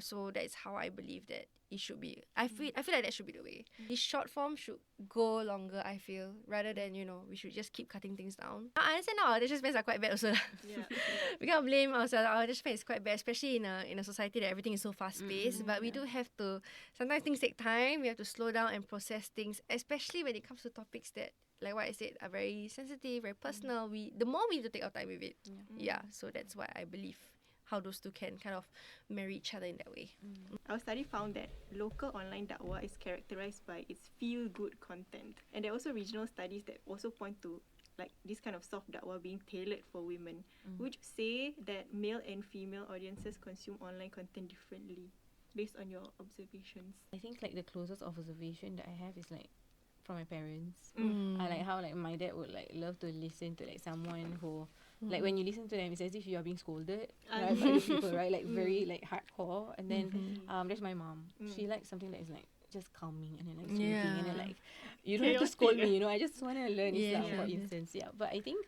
S3: So that is how I believe that it should be. I feel like that should be the way. This short form should go longer, I feel, rather than, you know, we should just keep cutting things down. I understand our attention spans are quite bad also. We can't blame ourselves. Our attention span is quite bad, especially in a society that everything is so fast paced. But we do have to, sometimes things take time. We have to slow down and process things, especially when it comes to topics that like what I said, are very sensitive, very personal. The more we need to take our time with it. Yeah. So that's why I believe how those two can kind of marry each other in that way.
S1: Our study found that local online dakwah is characterized by its feel-good content. And there are also regional studies that also point to like this kind of soft dakwah being tailored for women. Would you say that male and female audiences consume online content differently based on your observations?
S2: I think like the closest observation that I have is like from my parents.
S3: Mm.
S2: I like how like my dad would like love to listen to like someone who like when you listen to them, it's as if you are being scolded right, by the people, right? Like very like hardcore. And then there's my mom. She likes something that is like just calming and then like soothing and then like you don't have to scold me, you know. I just want to learn Islam, for instance. Yeah, but I think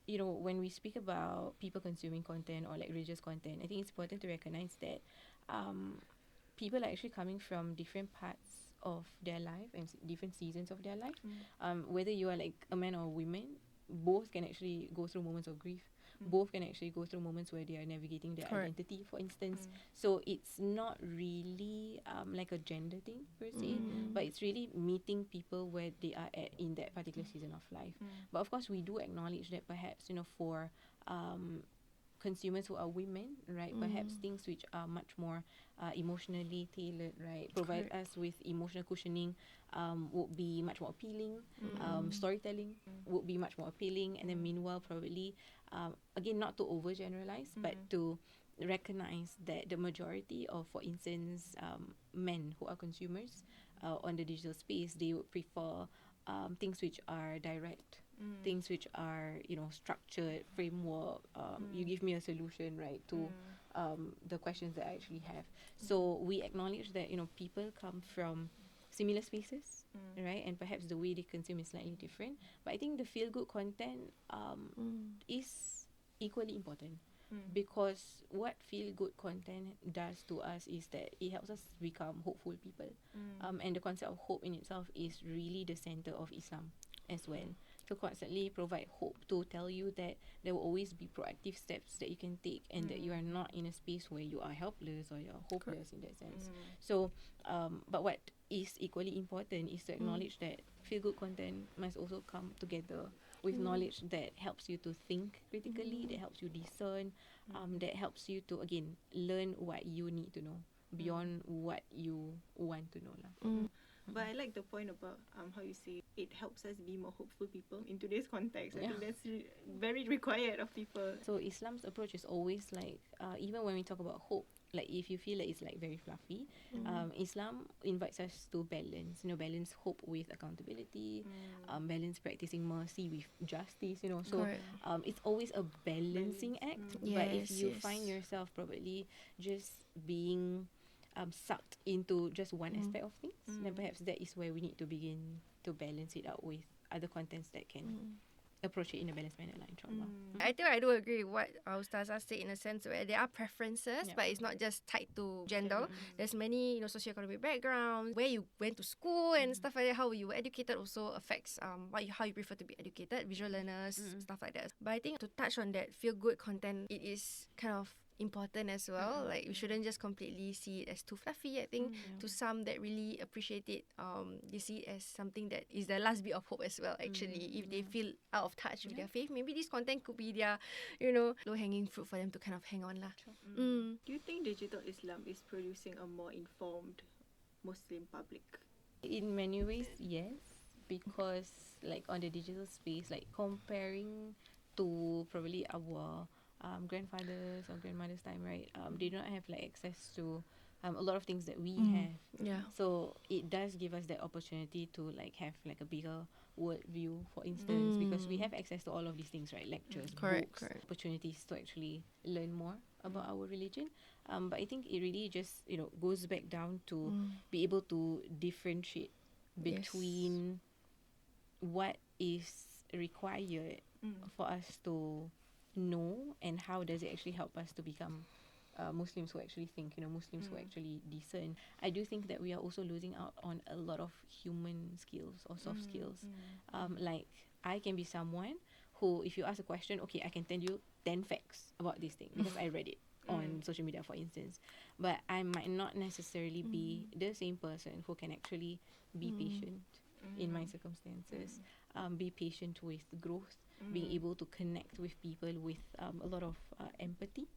S2: you know, when we speak about people consuming content or like religious content, I think it's important to recognize that people are actually coming from different parts of their life and different seasons of their life. Whether you are like a man or a woman, both can actually go through moments of grief. Both can actually go through moments where they are navigating their identity, for instance. So it's not really like a gender thing per se, but it's really meeting people where they are at in that particular season of life. But of course, we do acknowledge that perhaps, you know, for consumers who are women, right, perhaps things which are much more emotionally tailored, right, provide us with emotional cushioning would be much more appealing. Storytelling would be much more appealing. And then meanwhile, probably, again, not to overgeneralize, but to recognize that the majority of, for instance, men who are consumers on the digital space, they would prefer things which are direct, things which are, you know, structured, framework. You give me a solution, right, to the questions that I actually have. So we acknowledge that, you know, people come from similar spaces, right, and perhaps the way they consume is slightly different. But I think the feel-good content is equally important. Because what feel-good content does to us is that it helps us become hopeful people. And the concept of hope in itself is really the center of Islam as well. To constantly provide hope, to tell you that there will always be proactive steps that you can take and that you are not in a space where you are helpless or you're hopeless in that sense. So, but what is equally important is to acknowledge that feel-good content must also come together with knowledge that helps you to think critically, that helps you discern, that helps you to, again, learn what you need to know beyond what you want to know lah.
S1: But I like the point about how you say it helps us be more hopeful people in today's context. I think that's very required of people.
S2: So Islam's approach is always like, even when we talk about hope, like if you feel like it's like very fluffy, Islam invites us to balance, you know, balance hope with accountability, balance practicing mercy with justice, you know. So it's always a balancing act. But if you find yourself probably just being sucked into just one aspect of things, then perhaps that is where we need to begin to balance it out with other contents that can approach it in a balanced manner, inshallah.
S3: I think I do agree with what Ustazah said, in a sense where there are preferences, but it's not just tied to gender. There's many, you know, socioeconomic backgrounds, where you went to school and stuff like that, how you were educated also affects how you prefer to be educated, visual learners, stuff like that. But I think to touch on that feel-good content, it is kind of important as well. Like we shouldn't just completely see it as too fluffy. I think to some that really appreciate it, they see it as something that is the last bit of hope as well. Actually, if they feel out of touch with their faith, maybe this content could be their, you know, low-hanging fruit for them to kind of hang on lah.
S1: Do you think digital Islam is producing a more informed Muslim public?
S2: In many ways, yes, because like on the digital space, like comparing to probably our grandfathers or grandmothers' time, right? They do not have like access to a lot of things that we have.
S3: Yeah.
S2: So it does give us that opportunity to like have like a bigger world view, for instance, because we have access to all of these things, right? Lectures, books, opportunities to actually learn more about our religion. But I think it really just, you know, goes back down to be able to differentiate between what is required for us to know and how does it actually help us to become Muslims who actually think, you know, Muslims who actually discern. I do think that we are also losing out on a lot of human skills or soft skills. Like I can be someone who, if you ask a question, okay, I can tell you 10 facts about this thing because I read it on social media, for instance. But I might not necessarily be the same person who can actually be patient in my circumstances. Be patient with growth, being able to connect with people with a lot of empathy.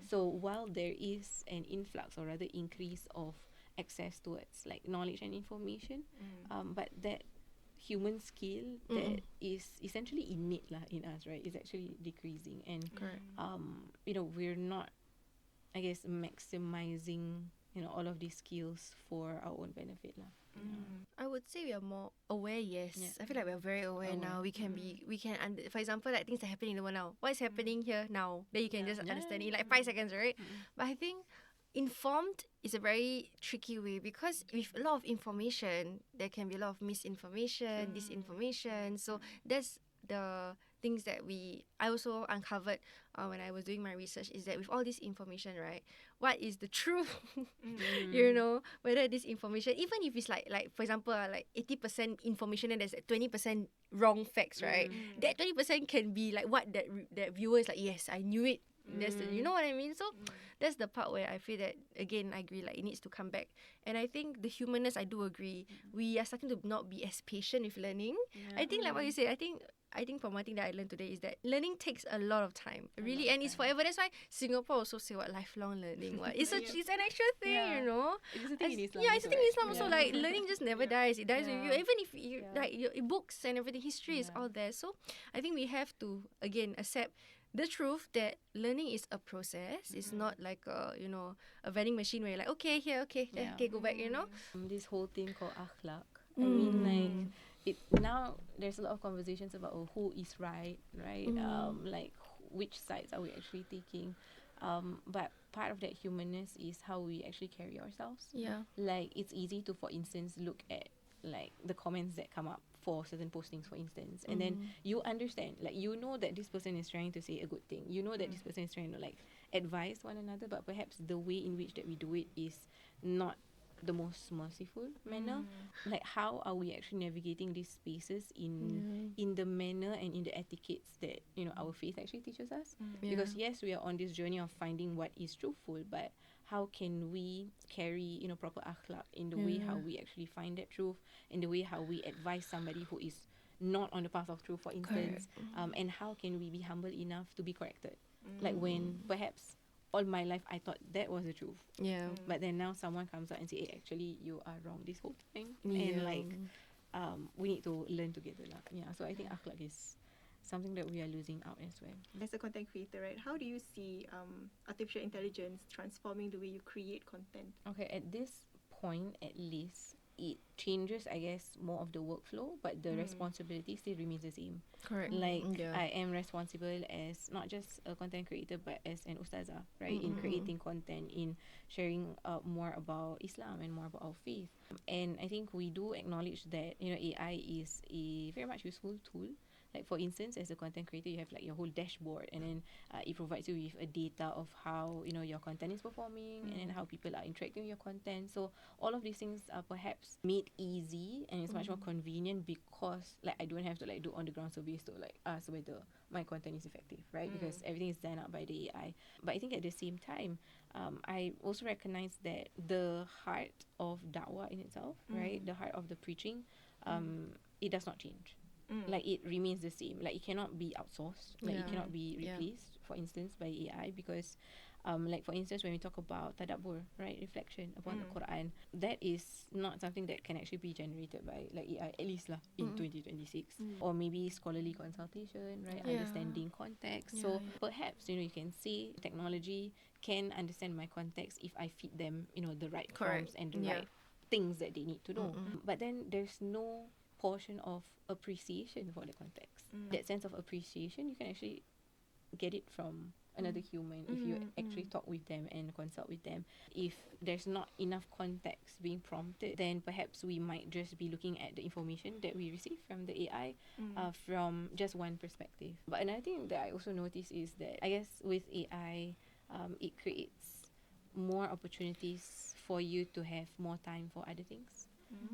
S2: So while there is an influx or rather increase of access towards like knowledge and information, but that human skill that is essentially innate lah in us, right, is actually decreasing, and we're not, I guess, maximizing all of these skills for our own benefit lah.
S3: I would say we are more aware. Yes, I feel like we're very aware now. We can for example, like things that are happening in the world now. What is happening here now? Then you can just understand it in like 5 seconds, right? But I think informed is a very tricky way, because with a lot of information, there can be a lot of misinformation, disinformation. So that's the things that I also uncovered when I was doing my research, is that with all this information, right, what is the truth? Whether this information, even if it's like for example, like 80% information and there's 20% wrong facts, right? That 20% can be like what that viewer is like, yes, I knew it. That's you know what I mean? So that's the part where I feel that, again, I agree, like it needs to come back. And I think the humanness, I do agree, we are starting to not be as patient with learning. I think like what you said, I think from one thing that I learned today is that learning takes a lot of time, really, and it's forever. That's why Singapore also say what lifelong learning. What it's an actual thing,
S2: It's a thing in Islam.
S3: Yeah, it's a thing in Islam also. Like learning just never dies. It dies with you. Even if you like your books and everything, history is all there. So I think we have to again accept the truth that learning is a process. It's not like a vending machine where you're like, okay, here, okay, okay, go back.
S2: This whole thing called akhlaq. I mean, like now there's a lot of conversations about who is right, like which sides are we actually taking. But part of that humanness is how we actually carry ourselves. Like it's easy to, for instance, look at like the comments that come up for certain postings, for instance, and then you understand, like that this person is trying to say a good thing, that this person is trying to like advise one another, but perhaps the way in which that we do it is not the most merciful manner. Like how are we actually navigating these spaces in the manner and in the etiquettes that our faith actually teaches us? Because yes, we are on this journey of finding what is truthful, but how can we carry proper akhlaq in the way how we actually find that truth, in the way how we advise somebody who is not on the path of truth, for instance, and how can we be humble enough to be corrected, like when perhaps all my life I thought that was the truth, but then now someone comes out and say, hey, actually you are wrong this whole time, and like we need to learn together lah. So I think akhlaq is something that we are losing out as well.
S1: As a content creator, right, how do you see artificial intelligence transforming the way you create content?
S2: Okay, at this point at least, it changes, I guess, more of the workflow, but the responsibility still remains the same.
S3: Correct.
S2: Like I am responsible as not just a content creator, but as an ustazah, right, in creating content, in sharing more about Islam and more about our faith. And I think we do acknowledge that AI is a very much useful tool. Like for instance, as a content creator, you have like your whole dashboard, and then it provides you with a data of how your content is performing, and then how people are interacting with your content. So all of these things are perhaps made easy, and it's much more convenient because like I don't have to like do on the ground surveys to like ask whether my content is effective, right? Because everything is done out by the AI. But I think at the same time, I also recognize that the heart of da'wah in itself, right, the heart of the preaching, it does not change. Like it remains the same. Like it cannot be outsourced. Like it cannot be replaced, for instance, by AI, because like for instance, when we talk about tadabbur, right, reflection upon the Quran, that is not something that can actually be generated by like AI, at least lah in 2026. Or maybe scholarly consultation, right, understanding context. So perhaps you can say technology can understand my context if I feed them the right prompts and the right things that they need to know. But then there's no portion of appreciation for the context. That sense of appreciation, you can actually get it from another human if you actually talk with them and consult with them. If there's not enough context being prompted, then perhaps we might just be looking at the information that we receive from the AI from just one perspective. But another thing that I also notice is that I guess with AI, it creates more opportunities for you to have more time for other things.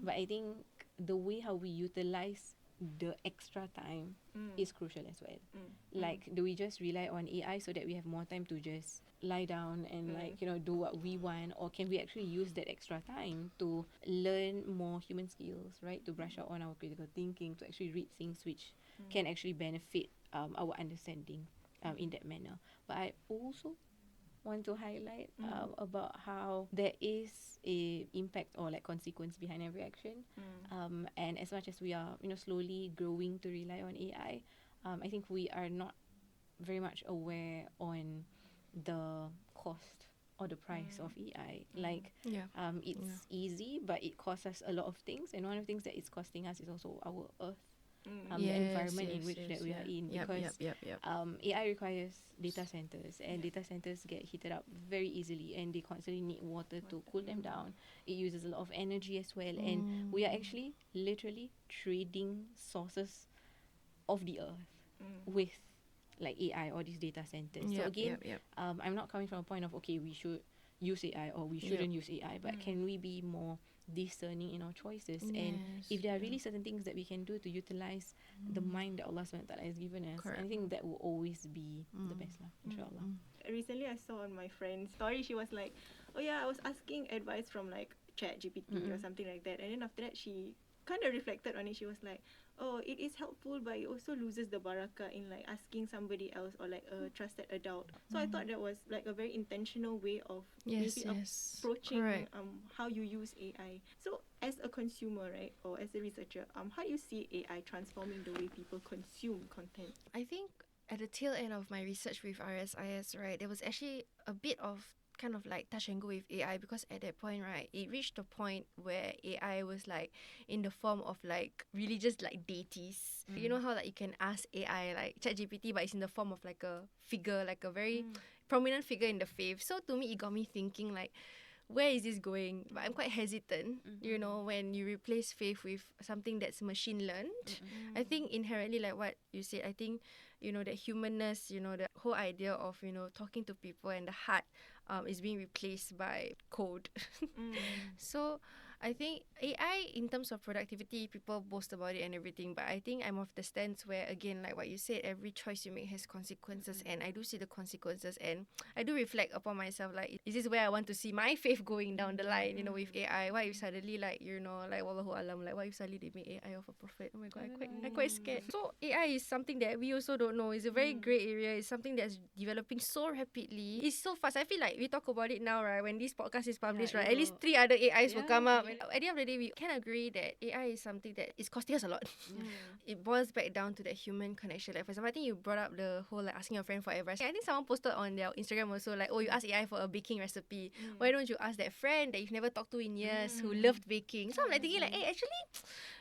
S2: But I think the way how we utilize the extra time is crucial as well. Like, do we just rely on AI so that we have more time to just lie down and like, you know, do what we want, or can we actually use that extra time to learn more human skills, right? To brush up on our critical thinking, to actually read things which can actually benefit our understanding in that manner. But I also want to highlight about how there is a impact or like consequence behind every action, and as much as we are, you know, slowly growing to rely on AI, I think we are not very much aware on the cost or the price of AI. Like, it's easy, but it costs us a lot of things, and one of the things that it's costing us is also our earth, the environment in which that we are in, because AI requires data centers, and data centers get heated up very easily, and they constantly need water to cool them down. It uses a lot of energy as well, and we are actually literally trading sources of the earth with like AI or these data centers. So again, I'm not coming from a point of, okay, we should use AI or we shouldn't use AI, but can we be more discerning in our choices? And if there are really certain things that we can do to utilize the mind that Allah SWT has given us, I think that will always be the best lah, inshallah.
S1: Recently I saw on my friend's story, she was like, oh yeah, I was asking advice from like ChatGPT or something like that, and then after that she kind of reflected on it. She was like, oh, it is helpful, but it also loses the barakah in like asking somebody else or like a trusted adult. So I thought that was like a very intentional way of maybe approaching how you use AI. So as a consumer, right, or as a researcher, how do you see AI transforming the way people consume content?
S3: I think at the tail end of my research with RSIS, right, there was actually a bit of kind of like touch and go with AI, because at that point, right, it reached a point where AI was like in the form of like religious like deities. You know how like you can ask AI like ChatGPT, but it's in the form of like a figure, like a very prominent figure in the faith. So to me, it got me thinking like, where is this going? But I'm quite hesitant, you know, when you replace faith with something that's machine learned. I think inherently, like what you said, I think, you know, that humanness, you know, the whole idea of, you know, talking to people and the heart is being replaced by code. So I think AI in terms of productivity, people boast about it and everything, but I think I'm of the stance where, again, like what you said, every choice you make has consequences, and I do see the consequences, and I do reflect upon myself, like, is this where I want to see my faith going down the line, you know, with AI? What if suddenly, like, you know, like, wallahu alam, like, what if suddenly they make AI of a prophet? Oh my god, I'm quite scared. So AI is something that we also don't know. It's a very grey area. It's something that's developing so rapidly. It's so fast. I feel like we talk about it now, right? When this podcast is published, right, at least 3 other AIs will come up. At the end of the day, we can agree that AI is something that is costing us a lot. It boils back down to that human connection. Like, for example, I think you brought up the whole like asking your friend for advice. I think someone posted on their Instagram also like, oh, you ask AI for a baking recipe. Why don't you ask that friend that you've never talked to in years who loved baking? So I'm like thinking like, hey, actually,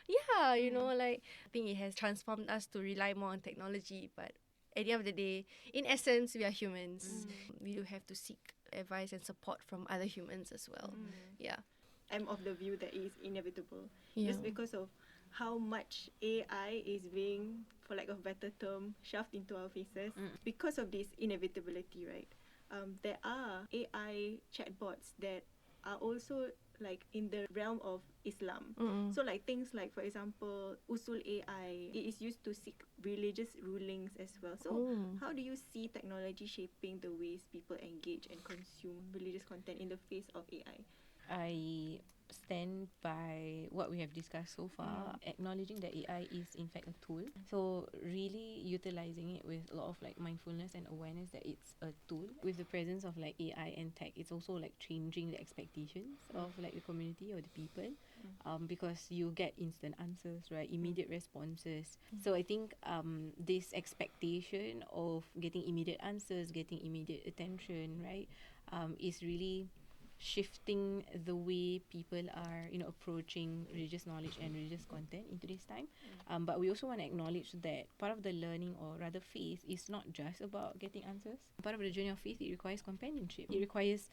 S3: yeah, you know, like, I think it has transformed us to rely more on technology, but at the end of the day, in essence, we are humans. We do have to seek advice and support from other humans as well. Yeah.
S1: I'm of the view that it is inevitable, just because of how much AI is being, for lack of a better term, shoved into our faces. Because of this inevitability, right, there are AI chatbots that are also like in the realm of Islam. So like things like, for example, Usul AI, it is used to seek religious rulings as well. So how do you see technology shaping the ways people engage and consume religious content in the face of AI?
S2: I stand by what we have discussed so far, acknowledging that AI is in fact a tool. So really utilizing it with a lot of like mindfulness and awareness that it's a tool. With the presence of like AI and tech, it's also like changing the expectations of like the community or the people, because you get instant answers, right? Immediate responses. So I think this expectation of getting immediate answers, getting immediate attention, right, is really shifting the way people are, you know, approaching religious knowledge and religious content into this time. But we also want to acknowledge that part of the learning, or rather faith, is not just about getting answers. Part of the journey of faith, it requires companionship. It requires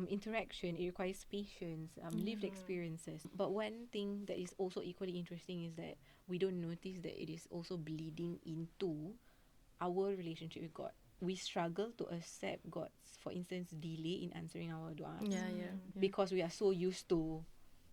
S2: interaction. It requires patience, lived experiences. But one thing that is also equally interesting is that we don't notice that it is also bleeding into our relationship with God. We struggle to accept God's, for instance, delay in answering our dua, because we are so used to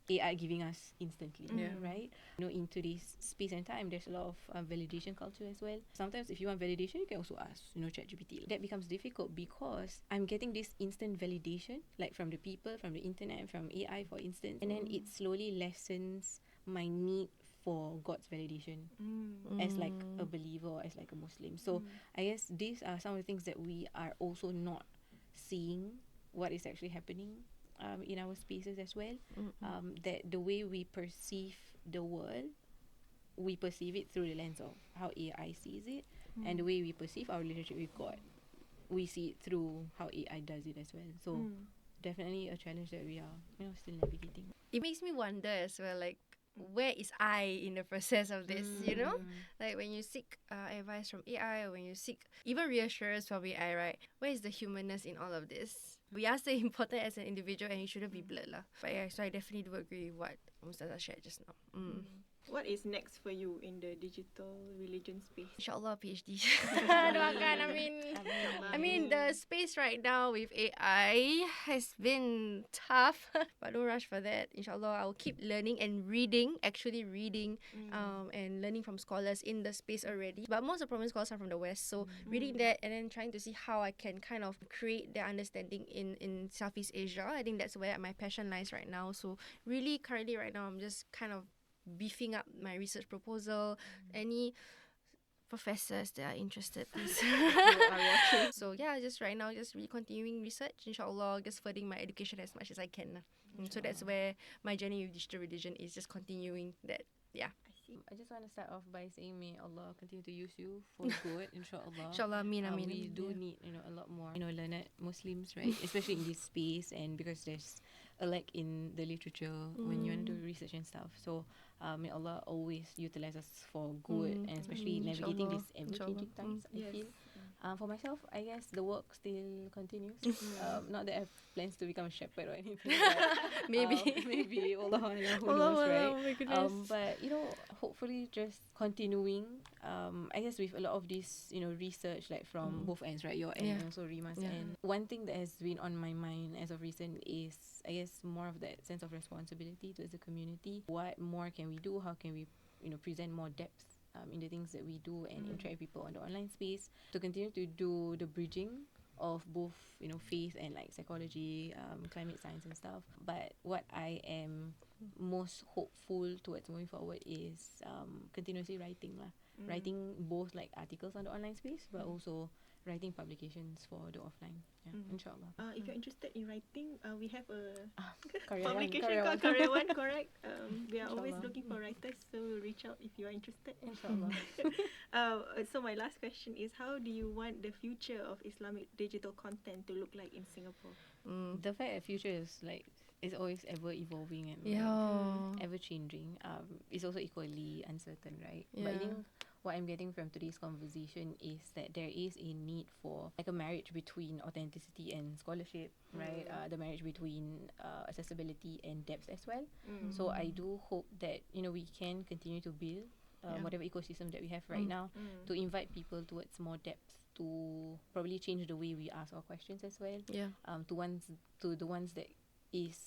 S2: AI giving us instantly,
S1: Yeah.
S2: right? In today's space and time, there's a lot of validation culture as well. Sometimes if you want validation, you can also ask, ChatGPT. That becomes difficult because I'm getting this instant validation, like from the people, from the internet, from AI, for instance, and then it slowly lessens my need for God's validation as like a believer or as like a Muslim. So I guess these are some of the things that we are also not seeing what is actually happening in our spaces as well. That the way we perceive the world, we perceive it through the lens of how AI sees it, and the way we perceive our relationship with God, we see it through how AI does it as well. So definitely a challenge that we are still navigating.
S3: It makes me wonder as well, like, where is I in the process of this, Like when you seek advice from AI, or when you seek even reassurance from AI, right? Where is the humanness in all of this? We are still important as an individual, and it shouldn't be blurred lah. But yeah, so I definitely do agree with what Ustazah shared just now.
S1: What is next for you in the digital religion space?
S3: InsyaAllah PhD. Doakan, I mean the space right now with AI has been tough, but don't rush for that. InsyaAllah, I will keep learning and actually reading, and learning from scholars in the space already. But most of the prominent scholars are from the West, so reading that and then trying to see how I can kind of create their understanding in Southeast Asia. I think that's where my passion lies right now. So really, currently right now, I'm just kind of beefing up my research proposal. Any professors that are interested, please. So yeah, just right now, just really continuing research, inshallah, just furthering my education as much as I can. So that's where my journey with digital religion is, just continuing that. Yeah.
S2: I just want to start off by saying, may Allah continue to use you for good, inshallah.
S3: Inshallah, ameen.
S2: We do need, a lot more, learned Muslims, right? Especially in this space, and because there's a lack in the literature when you want to do research and stuff. So, may Allah always utilize us for good, and especially navigating these ever-changing times. I feel. For myself, I guess the work still continues. Not that I have plans to become a shepherd or anything, but maybe Allah, who knows, right?
S3: Oh my goodness.
S2: But hopefully just continuing. I guess with a lot of this, research, like from both ends, right? Your end and also Rima's end. One thing that has been on my mind as of recent is, I guess, more of that sense of responsibility towards the community. What more can we do? How can we, present more depth in the things that we do and interact with people on the online space, to continue to do the bridging of both, faith and like psychology, climate science and stuff. But what I am most hopeful towards moving forward is continuously writing lah. Writing both like articles on the online space, but also writing publications for the offline. Inshallah.
S1: If you're interested in writing, we have a
S2: Karyawan,
S1: publication called Karyawan, correct? We are always looking for writers, so reach out if you are interested.
S2: Inshallah.
S1: So my last question is, how do you want the future of Islamic digital content to look like in Singapore?
S2: The fact that future is like, it's always ever evolving and ever changing. It's also equally uncertain, right? But I think what I'm getting from today's conversation is that there is a need for like a marriage between authenticity and scholarship, right? The marriage between accessibility and depth as well. So I do hope that we can continue to build whatever ecosystem that we have right now, to invite people towards more depth, to probably change the way we ask our questions as well. To the ones that is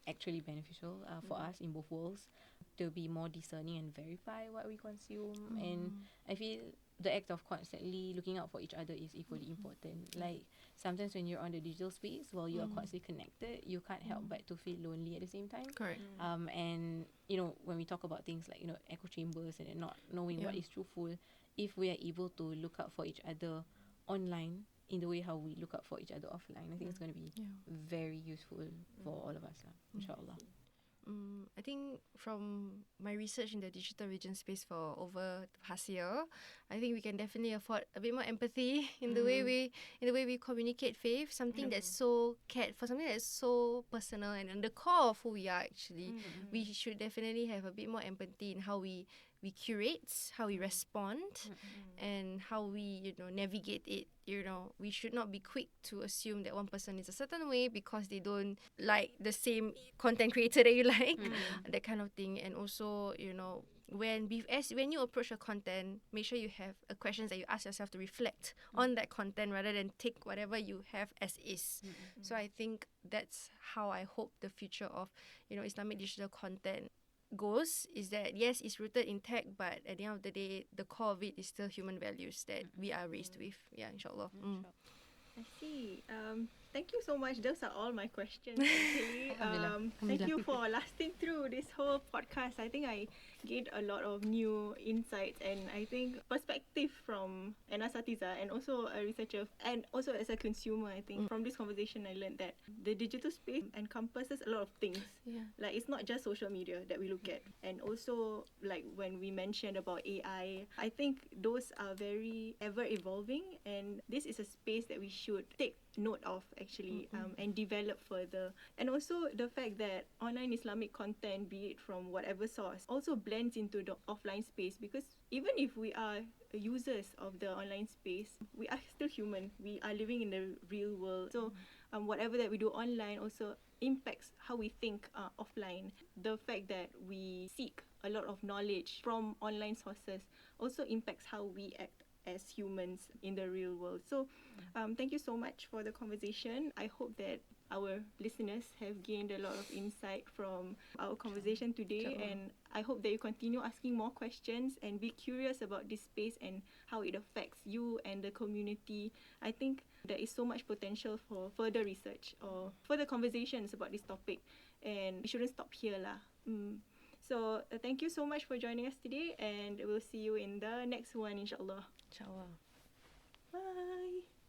S2: actually beneficial for us in both worlds, to be more discerning and verify what we consume. And I feel the act of constantly looking out for each other is equally important. Like sometimes when you're on the digital space, while you are constantly connected, you can't help but to feel lonely at the same time.
S3: Correct.
S2: And when we talk about things like echo chambers and not knowing what is truthful, if we are able to look out for each other online in the way how we look out for each other offline, I think it's going to be very useful for all of us, inshallah.
S3: I think from my research in the digital religion space for over the past year, I think we can definitely afford a bit more empathy in the way we communicate faith. Something that's so something that's so personal and at the core of who we are. Actually, we should definitely have a bit more empathy in how we curate, how we respond, and how we navigate it. We should not be quick to assume that one person is a certain way because they don't like the same content creator that you like, that kind of thing. And also, when you approach a content, make sure you have a questions that you ask yourself to reflect on that content rather than take whatever you have as is. So I think that's how I hope the future of, Islamic digital content goes, is that yes, it's rooted in tech, but at the end of the day, the core of it is still human values that we are raised with. Yeah, inshallah.
S1: I see. Thank you so much. Those are all my questions actually. Thank you for lasting through this whole podcast. I think I gained a lot of new insights and I think perspective from an asatizah and also a researcher and also as a consumer. I think from this conversation I learned that the digital space encompasses a lot of things.
S3: Yeah.
S1: Like it's not just social media that we look at, and also like when we mentioned about AI, I think those are very ever evolving, and this is a space that we should take note of actually and develop further. And also the fact that online Islamic content, be it from whatever source, also blends into the offline space, because even if we are users of the online space, we are still human. We are living in the real world. So whatever that we do online also impacts how we think offline. The fact that we seek a lot of knowledge from online sources also impacts how we act as humans in the real world. So thank you so much for the conversation. I hope that our listeners have gained a lot of insight from our conversation today, and I hope that you continue asking more questions and be curious about this space and how it affects you and the community. I think there is so much potential for further research or further conversations about this topic, and we shouldn't stop here lah. So thank you so much for joining us today, and we'll see you in the next one, inshallah.
S3: Inshallah.
S1: Bye.